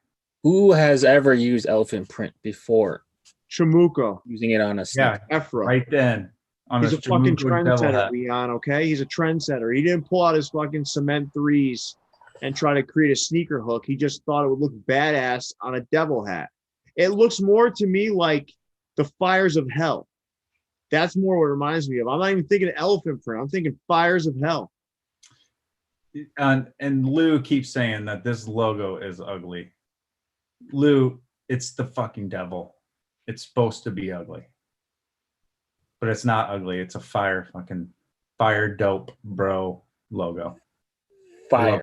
Who has ever used elephant print before? Chamuco. Using it on a sneaker. Yeah, Efra. Right then. He's a fucking trendsetter, Leon, okay? He's a trendsetter. He didn't pull out his fucking cement threes and try to create a sneaker hook. He just thought it would look badass on a devil hat. It looks more to me like the Fires of Hell. That's more what it reminds me of. I'm not even thinking elephant print. I'm thinking Fires of Hell. And Lou keeps saying that this logo is ugly. Lou, it's the fucking devil. It's supposed to be ugly. But it's not ugly. It's a fire dope bro logo. Fire.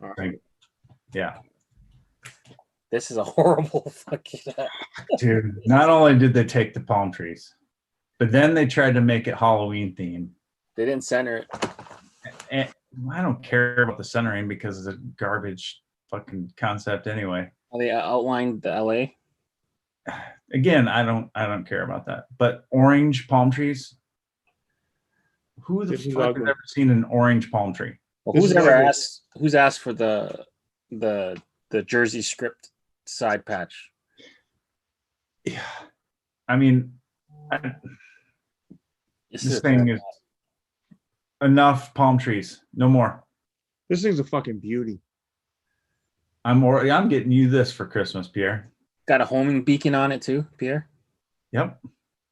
Yeah. This is a horrible fucking dude. Not only did they take the palm trees, but then they tried to make it Halloween themed. They didn't center it. And I don't care about the centering because it's a garbage fucking concept anyway. Well, they outlined the LA. Again, I don't care about that. But orange palm trees. Who the fuck has ever seen an orange palm tree? Well, who's asked for the Jersey script side patch? Yeah, I mean, this thing is enough palm trees. No more. This thing's a fucking beauty. I'm getting you this for Christmas, Pierre. Got a homing beacon on it too, Pierre. Yep.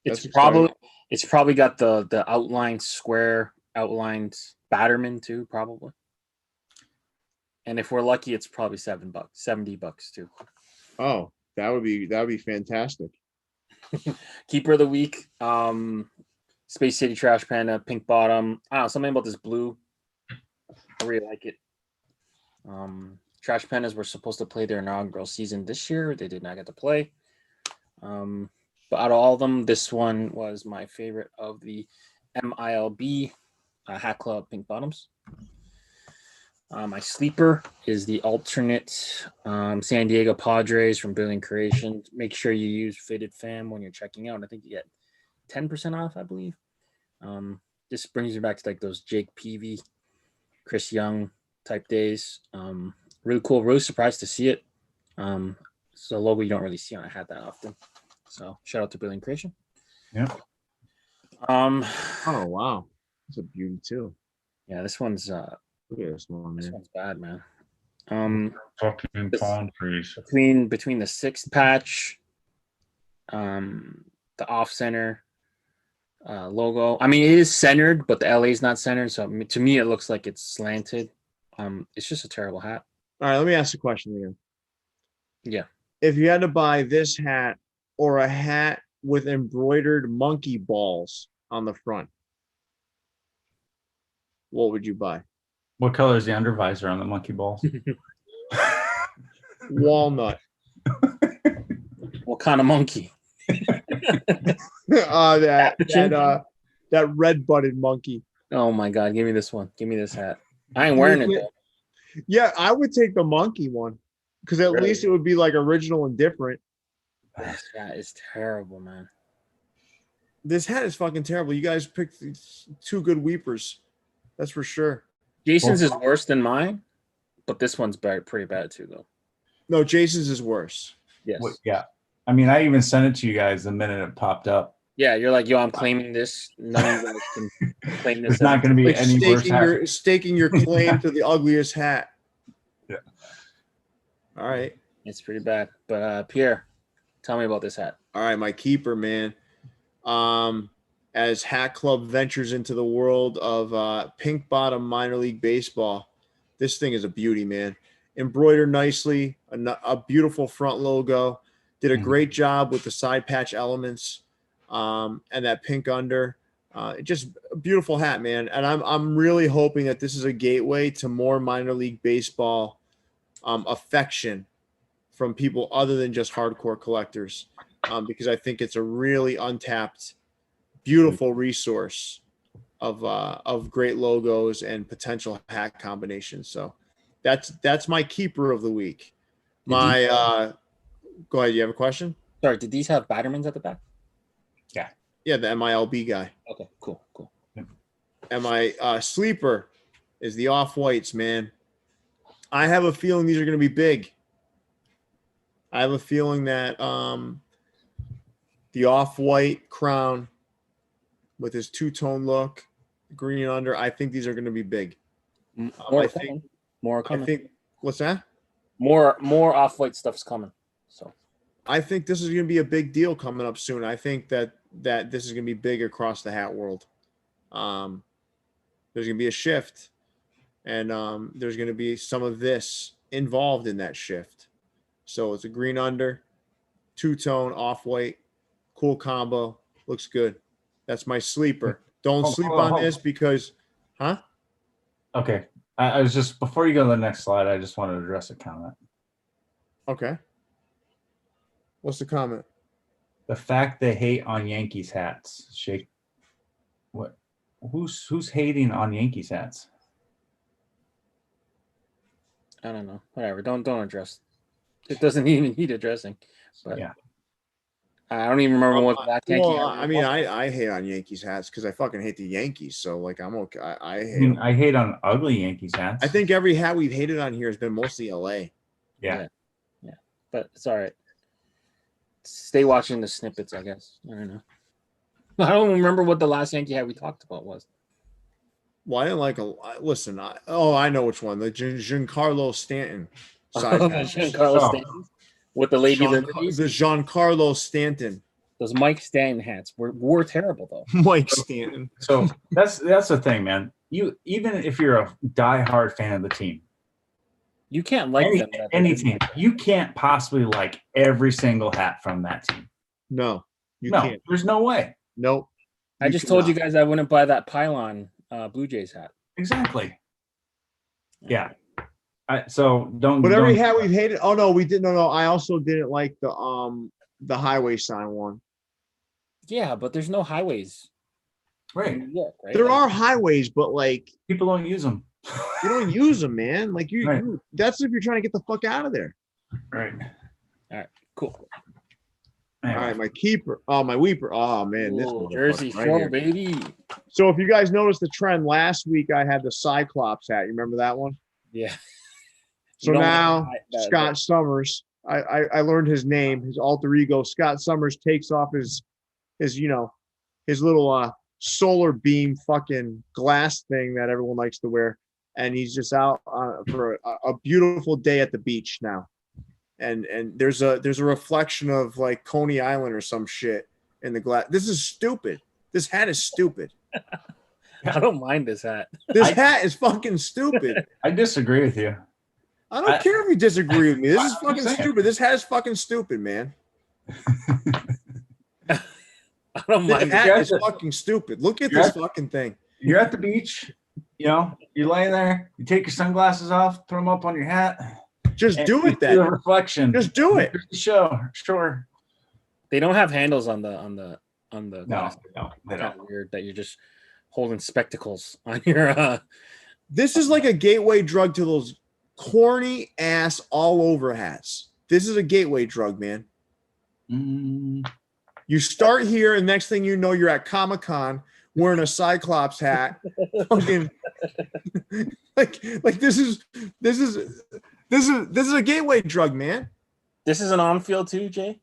It's probably It's probably got the outlined square outlined Batterman too, probably. And if we're lucky, it's probably $70 too. Oh, that would be fantastic. Keeper of the week, Space City Trash Panda, pink bottom. I don't know, something about this blue. I really like it. Trash Pandas were supposed to play their inaugural season this year. They did not get to play. But out of all of them, this one was my favorite of the MILB Hat Club pink bottoms. My sleeper is the alternate San Diego Padres from Billion Creation. Make sure you use Fitted Fam when you're checking out. I think you get 10% off, I believe. This brings you back to like those Jake Peavy, Chris Young type days. Really cool. Really surprised to see it. It's a logo you don't really see on a hat that often. So shout out to Billion Creation. Yeah. Oh wow, it's a beauty too. Yeah, this one's Look at this one, this man. one's bad, man. Fucking palm trees. Between the sixth patch, the off center logo. I mean, it is centered, but the LA is not centered. So to me, it looks like it's slanted. It's just a terrible hat. All right, let me ask a question again. Yeah. If you had to buy this hat or a hat with embroidered monkey balls on the front, what would you buy? What color is the undervisor on the monkey balls? Walnut. What kind of monkey? that red butted monkey. Oh my god, give me this one. Give me this hat. I ain't wearing it though. Yeah, I would take the monkey one because at Really? least it would be like original and different. This hat is terrible, man. This hat is fucking terrible. You guys picked two good weepers. That's for sure. Jason's is worse than mine, but this one's pretty bad too, though. No, Jason's is worse. Yes. Yeah. I mean, I even sent it to you guys the minute it popped up. Yeah, you're like, yo, I'm claiming this. None of you guys can claim this. It's not going to be Like any worse. staking your claim to the ugliest hat. Yeah. All right. It's pretty bad. But Pierre, tell me about this hat. All right, my keeper, man. As Hat Club ventures into the world of pink bottom minor league baseball, this thing is a beauty, man. Embroidered nicely, a beautiful front logo. Did a great job with the side patch elements and that pink under. Just a beautiful hat, man. And I'm really hoping that this is a gateway to more minor league baseball affection from people other than just hardcore collectors, because I think it's a really untapped, beautiful resource of great logos and potential hat combinations. So that's my keeper of the week. Go ahead. You have a question? Sorry, did these have Battermans at the back? Yeah, the MILB guy. Okay, cool. And my sleeper is the off-whites, man. I have a feeling these are going to be big. I have a feeling that the off-white crown with his two-tone look, green under, I think these are going to be big. More coming. I think what's that? More off-white stuff's coming. So I think this is going to be a big deal coming up soon. I think that this is going to be big across the hat world. There's going to be a shift, and there's going to be some of this involved in that shift. So it's a green under, two-tone, off-white, cool combo. Looks good. That's my sleeper. Don't sleep on this because, huh? Okay. I was just, before you go to the next slide, I just wanted to address a comment. Okay. What's the comment? The fact they hate on Yankees hats. Shake. What? Who's hating on Yankees hats? I don't know. Whatever. Don't address. It doesn't even need addressing. But Yeah. I don't even remember what that Yankee Well, hat I mean, was. I hate on Yankees hats because I fucking hate the Yankees. So like, I'm okay. I hate. I mean, them. I hate on ugly Yankees hats. I think every hat we've hated on here has been mostly LA. Yeah. But it's all right. Stay watching the snippets, I guess. I don't know. I don't remember what the last Yankee hat we talked about was. Well, I didn't like listen. I know which one. The Giancarlo Stanton side patch. Giancarlo Oh. Stanton with the Lady Liberties. The Giancarlo Stanton. Those Mike Stanton hats were terrible though. Mike Stanton. So that's the thing, man. You even if you're a diehard fan of the team, you can't like any team. You can't possibly like every single hat from that team. No, you can't. There's no way. Nope. I just told you guys I wouldn't buy that pylon Blue Jays hat. Exactly. Yeah. So don't. But every hat we've hated. Oh no, we didn't. No. I also didn't like the highway sign one. Yeah, but there's no highways. Right. In New York, right? There are highways, but like people don't use them. You don't use them, man. Like you that's if you're trying to get the fuck out of there. Right. All right. Cool. All right, my keeper. Oh, my weeper. Oh man, this Jersey Shore, baby. So if you guys noticed the trend last week, I had the Cyclops hat. You remember that one? Yeah. So now Scott Summers, I learned his name, his alter ego. Scott Summers takes off his his little solar beam fucking glass thing that everyone likes to wear, and he's just out for a beautiful day at the beach now. And there's a reflection of like Coney Island or some shit in the glass. This is stupid. This hat is stupid. I don't mind this hat. This hat is fucking stupid. I disagree with you. I don't care if you disagree with me. This is fucking stupid. This hat is fucking stupid, man. I don't mind. This hat is fucking stupid. Look at this fucking thing. You're at the beach, you're laying there, you take your sunglasses off, throw them up on your hat. Just do it then. The reflection. Just do it. Sure. They don't have handles on the glass. No, they don't. Weird that you're just holding spectacles on your This is like a gateway drug to those corny ass all over hats. This is a gateway drug, man. You start here, and next thing you know, you're at Comic-Con wearing a Cyclops hat. Fucking like this is a gateway drug, man. This is an on-field too, Jay?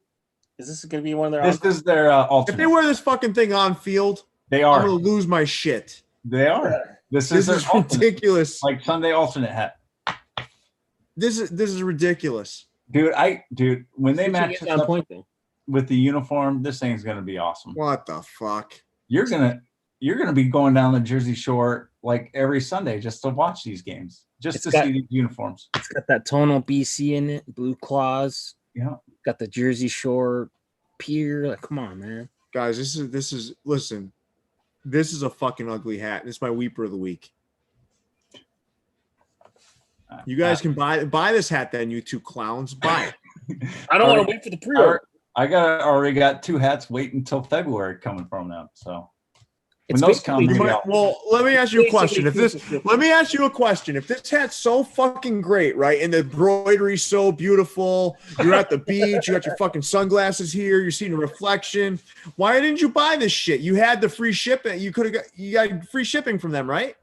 Is this going to be one of their? This is their alternate. If they wear this fucking thing on field, they are. I'm gonna lose my shit. They are. This is ridiculous. Like Sunday alternate hat. This is ridiculous, dude. When they match this up with the uniform, this thing's gonna be awesome. What the fuck? You're gonna be going down the Jersey Shore like every Sunday just to watch these games, just to see these uniforms. It's got that tonal BC in it, blue claws. Yeah. Got the Jersey Shore Pierre. Like, come on, man. Guys, this is listen. This is a fucking ugly hat. This is my weeper of the week. You guys can buy this hat then, you two clowns. Buy it. I don't want to wait for the pre-order. I already got 2 hats waiting until February coming from them. So when those come, well, let me ask you a question. Let me ask you a question. If this hat's so fucking great, right, and the embroidery's so beautiful, you're at the beach, you got your fucking sunglasses here, you're seeing a reflection. Why didn't you buy this shit? You had the free shipping. You got free shipping from them, right?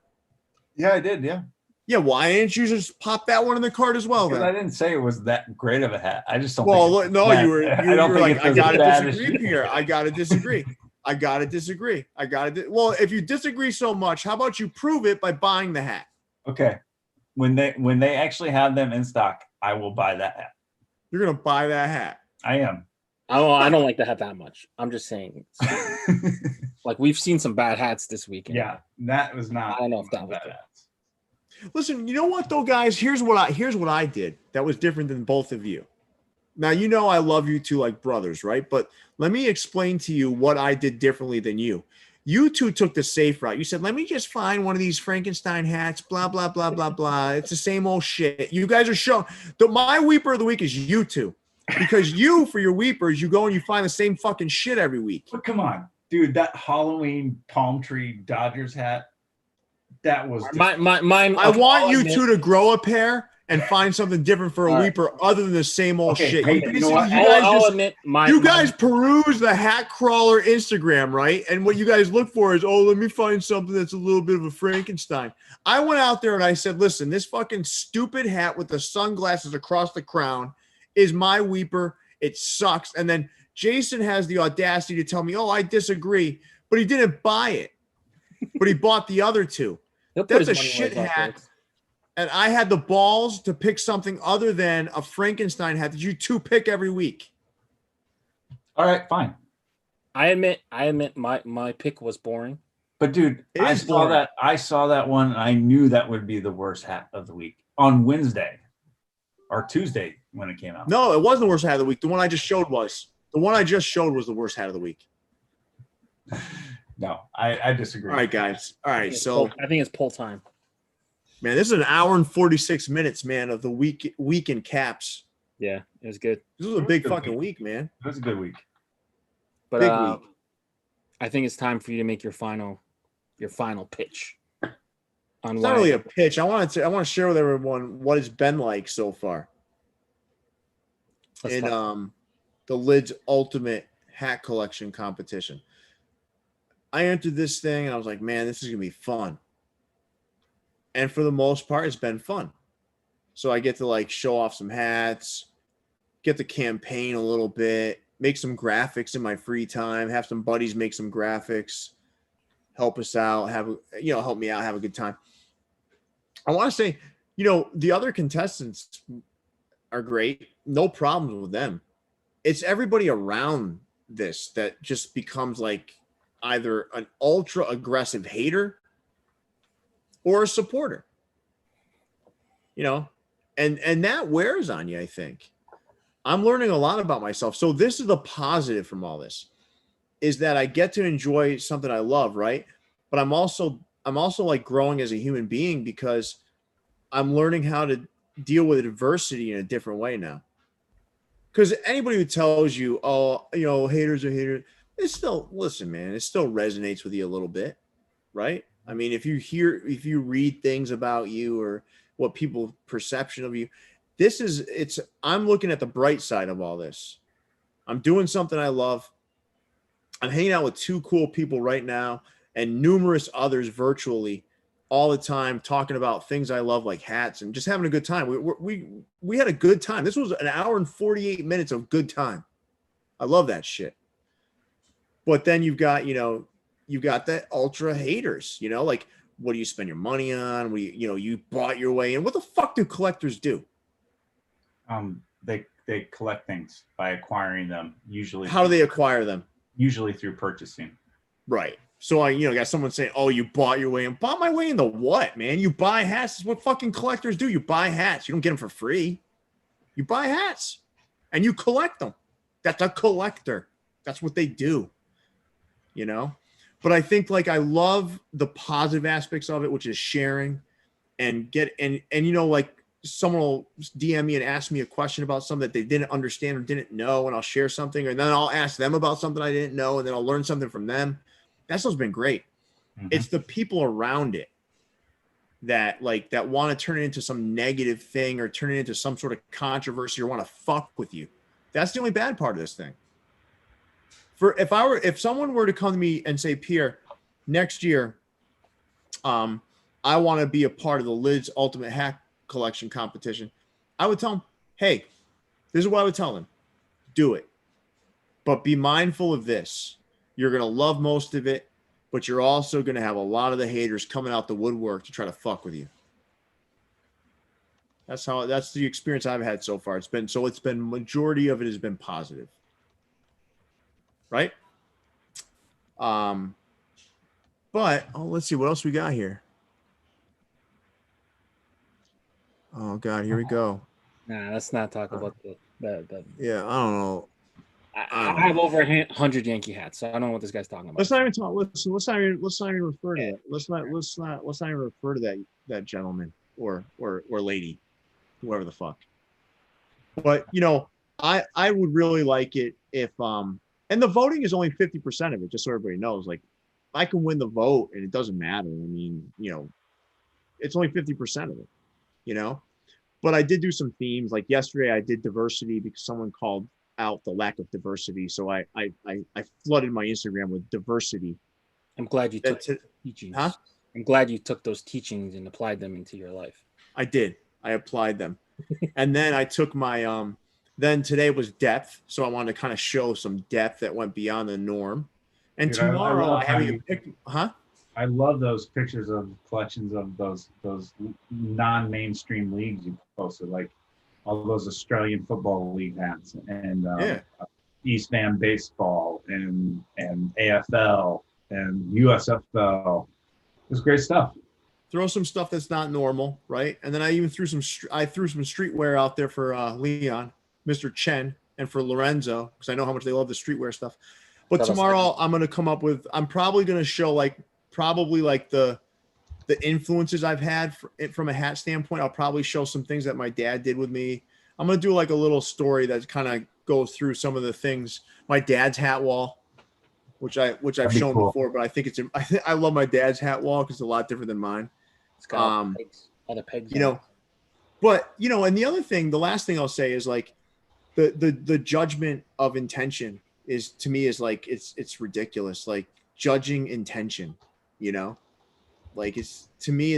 Yeah, I did. Yeah. Yeah, why didn't you just pop that one in the cart as well? Then I didn't say it was that great of a hat. I just don't. Well, no, you were like, I gotta disagree here. I gotta disagree. Well, if you disagree so much, how about you prove it by buying the hat? Okay, when they actually have them in stock, I will buy that hat. You're gonna buy that hat. I am. I don't like the hat that much. I'm just saying. Like we've seen some bad hats this weekend. Yeah, that was not. I don't know if that was bad hats. Listen, you know what though, guys? Here's what I did that was different than both of you. Now, you know I love you two like brothers, right? But let me explain to you what I did differently than you. You two took the safe route. You said, let me just find one of these Frankenstein hats, blah, blah, blah, blah, blah. It's the same old shit. You guys are showing. My weeper of the week is you two. Because you, for your weepers, you go and you find the same fucking shit every week. But come on, dude, that Halloween palm tree Dodgers hat, that was mine. I want you two to grow a pair and find something different for a weeper other than the same old shit. You guys peruse the Hat Crawler Instagram, right? And what you guys look for is, let me find something that's a little bit of a Frankenstein. I went out there and I said, listen, this fucking stupid hat with the sunglasses across the crown is my weeper. It sucks. And then Jason has the audacity to tell me, I disagree, but he didn't buy it. But he bought the other two. That's a shit hat. And I had the balls to pick something other than a Frankenstein hat that you two pick every week. All right, fine. I admit my pick was boring. But dude, It I is saw boring. that one. And I knew that would be the worst hat of the week on Wednesday or Tuesday when it came out. No, it wasn't the worst hat of the week. The one I just showed was. The one I just showed was the worst hat of the week. No, I disagree. All right, guys. All right, so I think it's poll time. man, this is an hour and 46 minutes, man, of the week in caps. Yeah, it was good. This was a big fucking week, man. It was a good week. But Big week. I think it's time for you to make your final pitch. On It's not really a pitch. I want to share with everyone what it's been like so far in the Lids Ultimate Hat Collection competition. I entered this thing and I was like, man, this is gonna be fun. And for the most part, it's been fun. So I get to like show off some hats, get to campaign a little bit, make some graphics in my free time, have some buddies make some graphics, help us out, help me out, have a good time. I want to say, the other contestants are great. No problems with them. It's everybody around this that just becomes like either an ultra aggressive hater or a supporter. And that wears on you, I think. I'm learning a lot about myself. So this is the positive from all this, is that I get to enjoy something I love, right? But I'm also like growing as a human being because I'm learning how to deal with adversity in a different way now. Because anybody who tells you, haters are haters, it still, listen, man, it still resonates with you a little bit, right? I mean, if you read things about you or what people's perception of you, I'm looking at the bright side of all this. I'm doing something I love. I'm hanging out with two cool people right now and numerous others virtually all the time, talking about things I love, like hats, and just having a good time. We had a good time. This was an hour and 48 minutes of good time. I love that shit. But then you've got that ultra haters, like, what do you spend your money on? You bought your way in. What the fuck do collectors do? They collect things by acquiring them, usually. How do they acquire them? Usually through purchasing. Right. So I got someone saying, "Oh, you bought your way in." Bought my way into what, man? You buy hats. That's what fucking collectors do. You buy hats. You don't get them for free. You buy hats and you collect them. That's a collector. That's what they do. But I think like I love the positive aspects of it, which is sharing and like someone will DM me and ask me a question about something that they didn't understand or didn't know, and I'll share something, and then I'll ask them about something I didn't know, and then I'll learn something from them. That stuff's been great. Mm-hmm. It's the people around it that want to turn it into some negative thing or turn it into some sort of controversy or want to fuck with you. That's the only bad part of this thing. If someone were to come to me and say, Pierre, next year, I want to be a part of the Lids Ultimate Hat Collection competition, I would tell them, hey, this is what I would tell them. Do it. But be mindful of this. You're going to love most of it, but you're also going to have a lot of the haters coming out the woodwork to try to fuck with you. That's the experience I've had so far. It's been majority of it has been positive. Right? But let's see what else we got here. Oh God, here we go. Nah, let's not talk about that. Yeah, I don't know. I have over 100 Yankee hats, so I don't know what this guy's talking about. Let's not even talk. Let's not even refer to that. Let's not even refer to that gentleman or lady, whoever the fuck. But I would really like it if and the voting is only 50% of it, just so everybody knows. Like, I can win the vote and it doesn't matter. I mean, it's only 50% of it, But I did do some themes. Like yesterday, I did diversity because someone called out the lack of diversity. So I flooded my Instagram with diversity. I'm glad you took teachings. Huh? I'm glad you took those teachings and applied them into your life. I did. I applied them. And then I took my then today was depth. So I wanted to kind of show some depth that went beyond the norm. And dude, tomorrow I have you pick, huh? I love those pictures of collections of those non-mainstream leagues you posted, like all those Australian Football League hats. And East Van baseball and AFL and USFL. It was great stuff. Throw some stuff that's not normal, right? And then I even threw some streetwear out there for Leon, Mr. Chen, and for Lorenzo, because I know how much they love the streetwear stuff. But tomorrow I'm going to come up with, I'm probably going to show probably the influences I've had from a hat standpoint. I'll probably show some things that my dad did with me. I'm going to do like a little story that kind of goes through some of the things. My dad's hat wall, which I've shown before, but I think I love my dad's hat wall because it's a lot different than mine. It's got all the pegs. But and the other thing, the last thing I'll say is like the judgment of intention is, to me, is like it's ridiculous. Like judging intention, like to me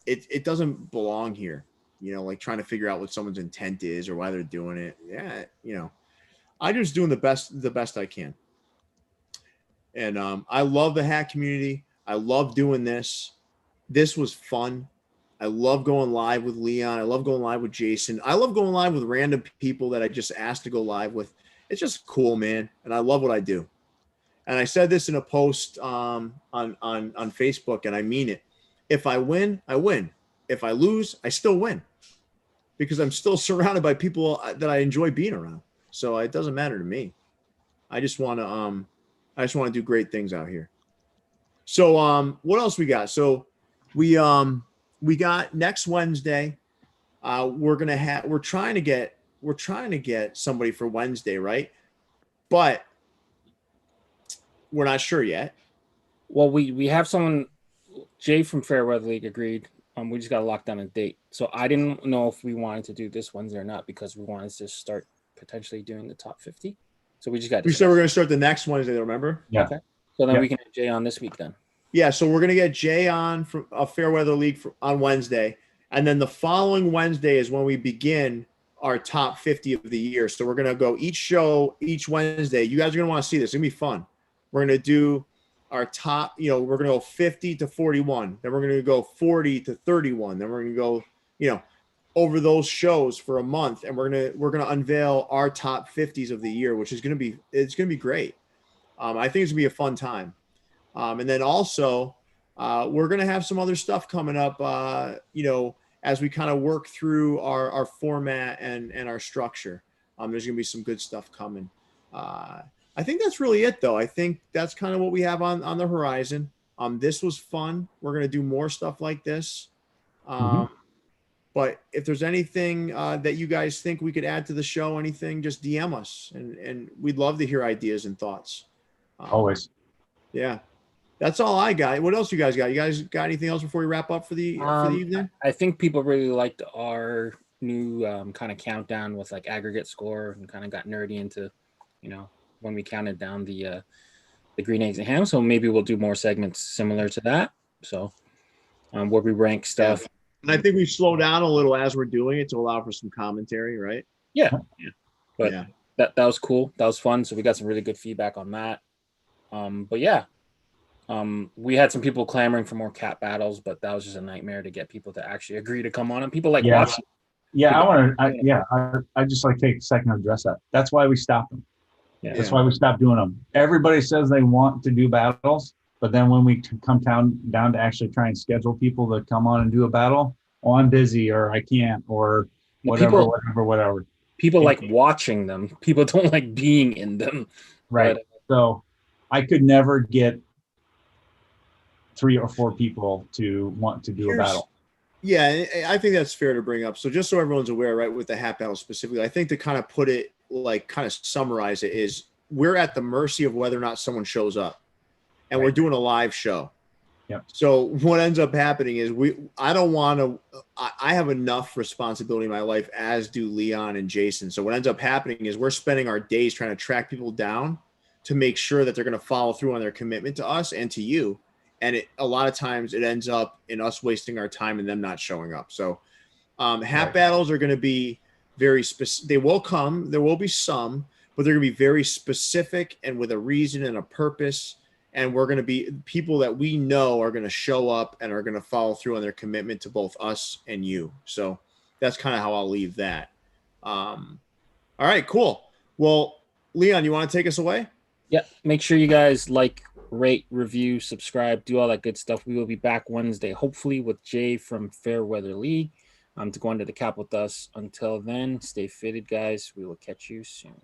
it doesn't belong here. Like trying to figure out what someone's intent is or why they're doing it. Yeah, I'm just doing the best I can. And I love the hat community. I love doing this. This was fun. I love going live with Leon. I love going live with Jason. I love going live with random people that I just asked to go live with. It's just cool, man. And I love what I do. And I said this in a post on Facebook, and I mean it. If I win, I win. If I lose, I still win, because I'm still surrounded by people that I enjoy being around. So it doesn't matter to me. I just want to do great things out here. So what else we got? So we got next Wednesday. We're trying to get somebody for Wednesday, right? But we're not sure yet. Well, we have someone. Jay from Fairweather League agreed. We just got to lock down a date. So I didn't know if we wanted to do this Wednesday or not, because we wanted to start potentially doing the top 50. So we just got. We said we're going to start the next Wednesday. Remember? Yeah. Okay. So then we can have Jay on this week then. Yeah. So we're going to get Jay on from a Fairweather League on Wednesday, and then the following Wednesday is when we begin our top 50 of the year. So we're going to go each show each Wednesday. You guys are going to want to see this. It's going to be fun. We're going to do our top, we're going to go 50 to 41. Then we're going to go 40 to 31. Then we're going to go, over those shows for a month, and we're going to unveil our top 50s of the year, which is going to be great. I think it's going to be a fun time. And then also we're going to have some other stuff coming up, as we kind of work through our format and our structure. There's going to be some good stuff coming. I think that's really it, though. I think that's kind of what we have on the horizon. This was fun. We're going to do more stuff like this. But if there's anything that you guys think we could add to the show, anything, just DM us, and we'd love to hear ideas and thoughts. Always. Yeah. That's all I got. What else you guys got? You guys got anything else before we wrap up for the evening? I think people really liked our new kind of countdown with like aggregate score, and kind of got nerdy into, when we counted down the green eggs and ham. So maybe we'll do more segments similar to that. So where we rank stuff. Yeah. And I think we slow down a little as we're doing it to allow for some commentary, right? Yeah. But that was cool. That was fun. So we got some really good feedback on that. But yeah. We had some people clamoring for more cat battles, but that was just a nightmare to get people to actually agree to come on, and people like watching. Yeah, I just like take a second to address that. That's why we stopped them. Yeah. That's why we stopped doing them. Everybody says they want to do battles, but then when we come down to actually try and schedule people to come on and do a battle, I'm busy, or I can't, or whatever. People like watching them. People don't like being in them. Right. So I could never get 3 or 4 people to want to do a battle. Yeah, I think that's fair to bring up. So just so everyone's aware, right, with the hat battle specifically, I think to kind of put it, like kind of summarize it, is we're at the mercy of whether or not someone shows up, and we're doing a live show. Yep. So what ends up happening is I have enough responsibility in my life, as do Leon and Jason. So what ends up happening is we're spending our days trying to track people down to make sure that they're going to follow through on their commitment to us and to you. And a lot of times it ends up in us wasting our time and them not showing up. So hat battles are going to be very specific. They will come. There will be some, but they're going to be very specific and with a reason and a purpose. And we're going to be people that we know are going to show up and are going to follow through on their commitment to both us and you. So that's kind of how I'll leave that. All right, cool. Well, Leon, you want to take us away? Yeah, make sure you guys like, rate, review, subscribe, do all that good stuff. We will be back Wednesday, hopefully with Jay from Fairweather League to go under the cap with us. Until then, stay fitted, guys. We will catch you soon.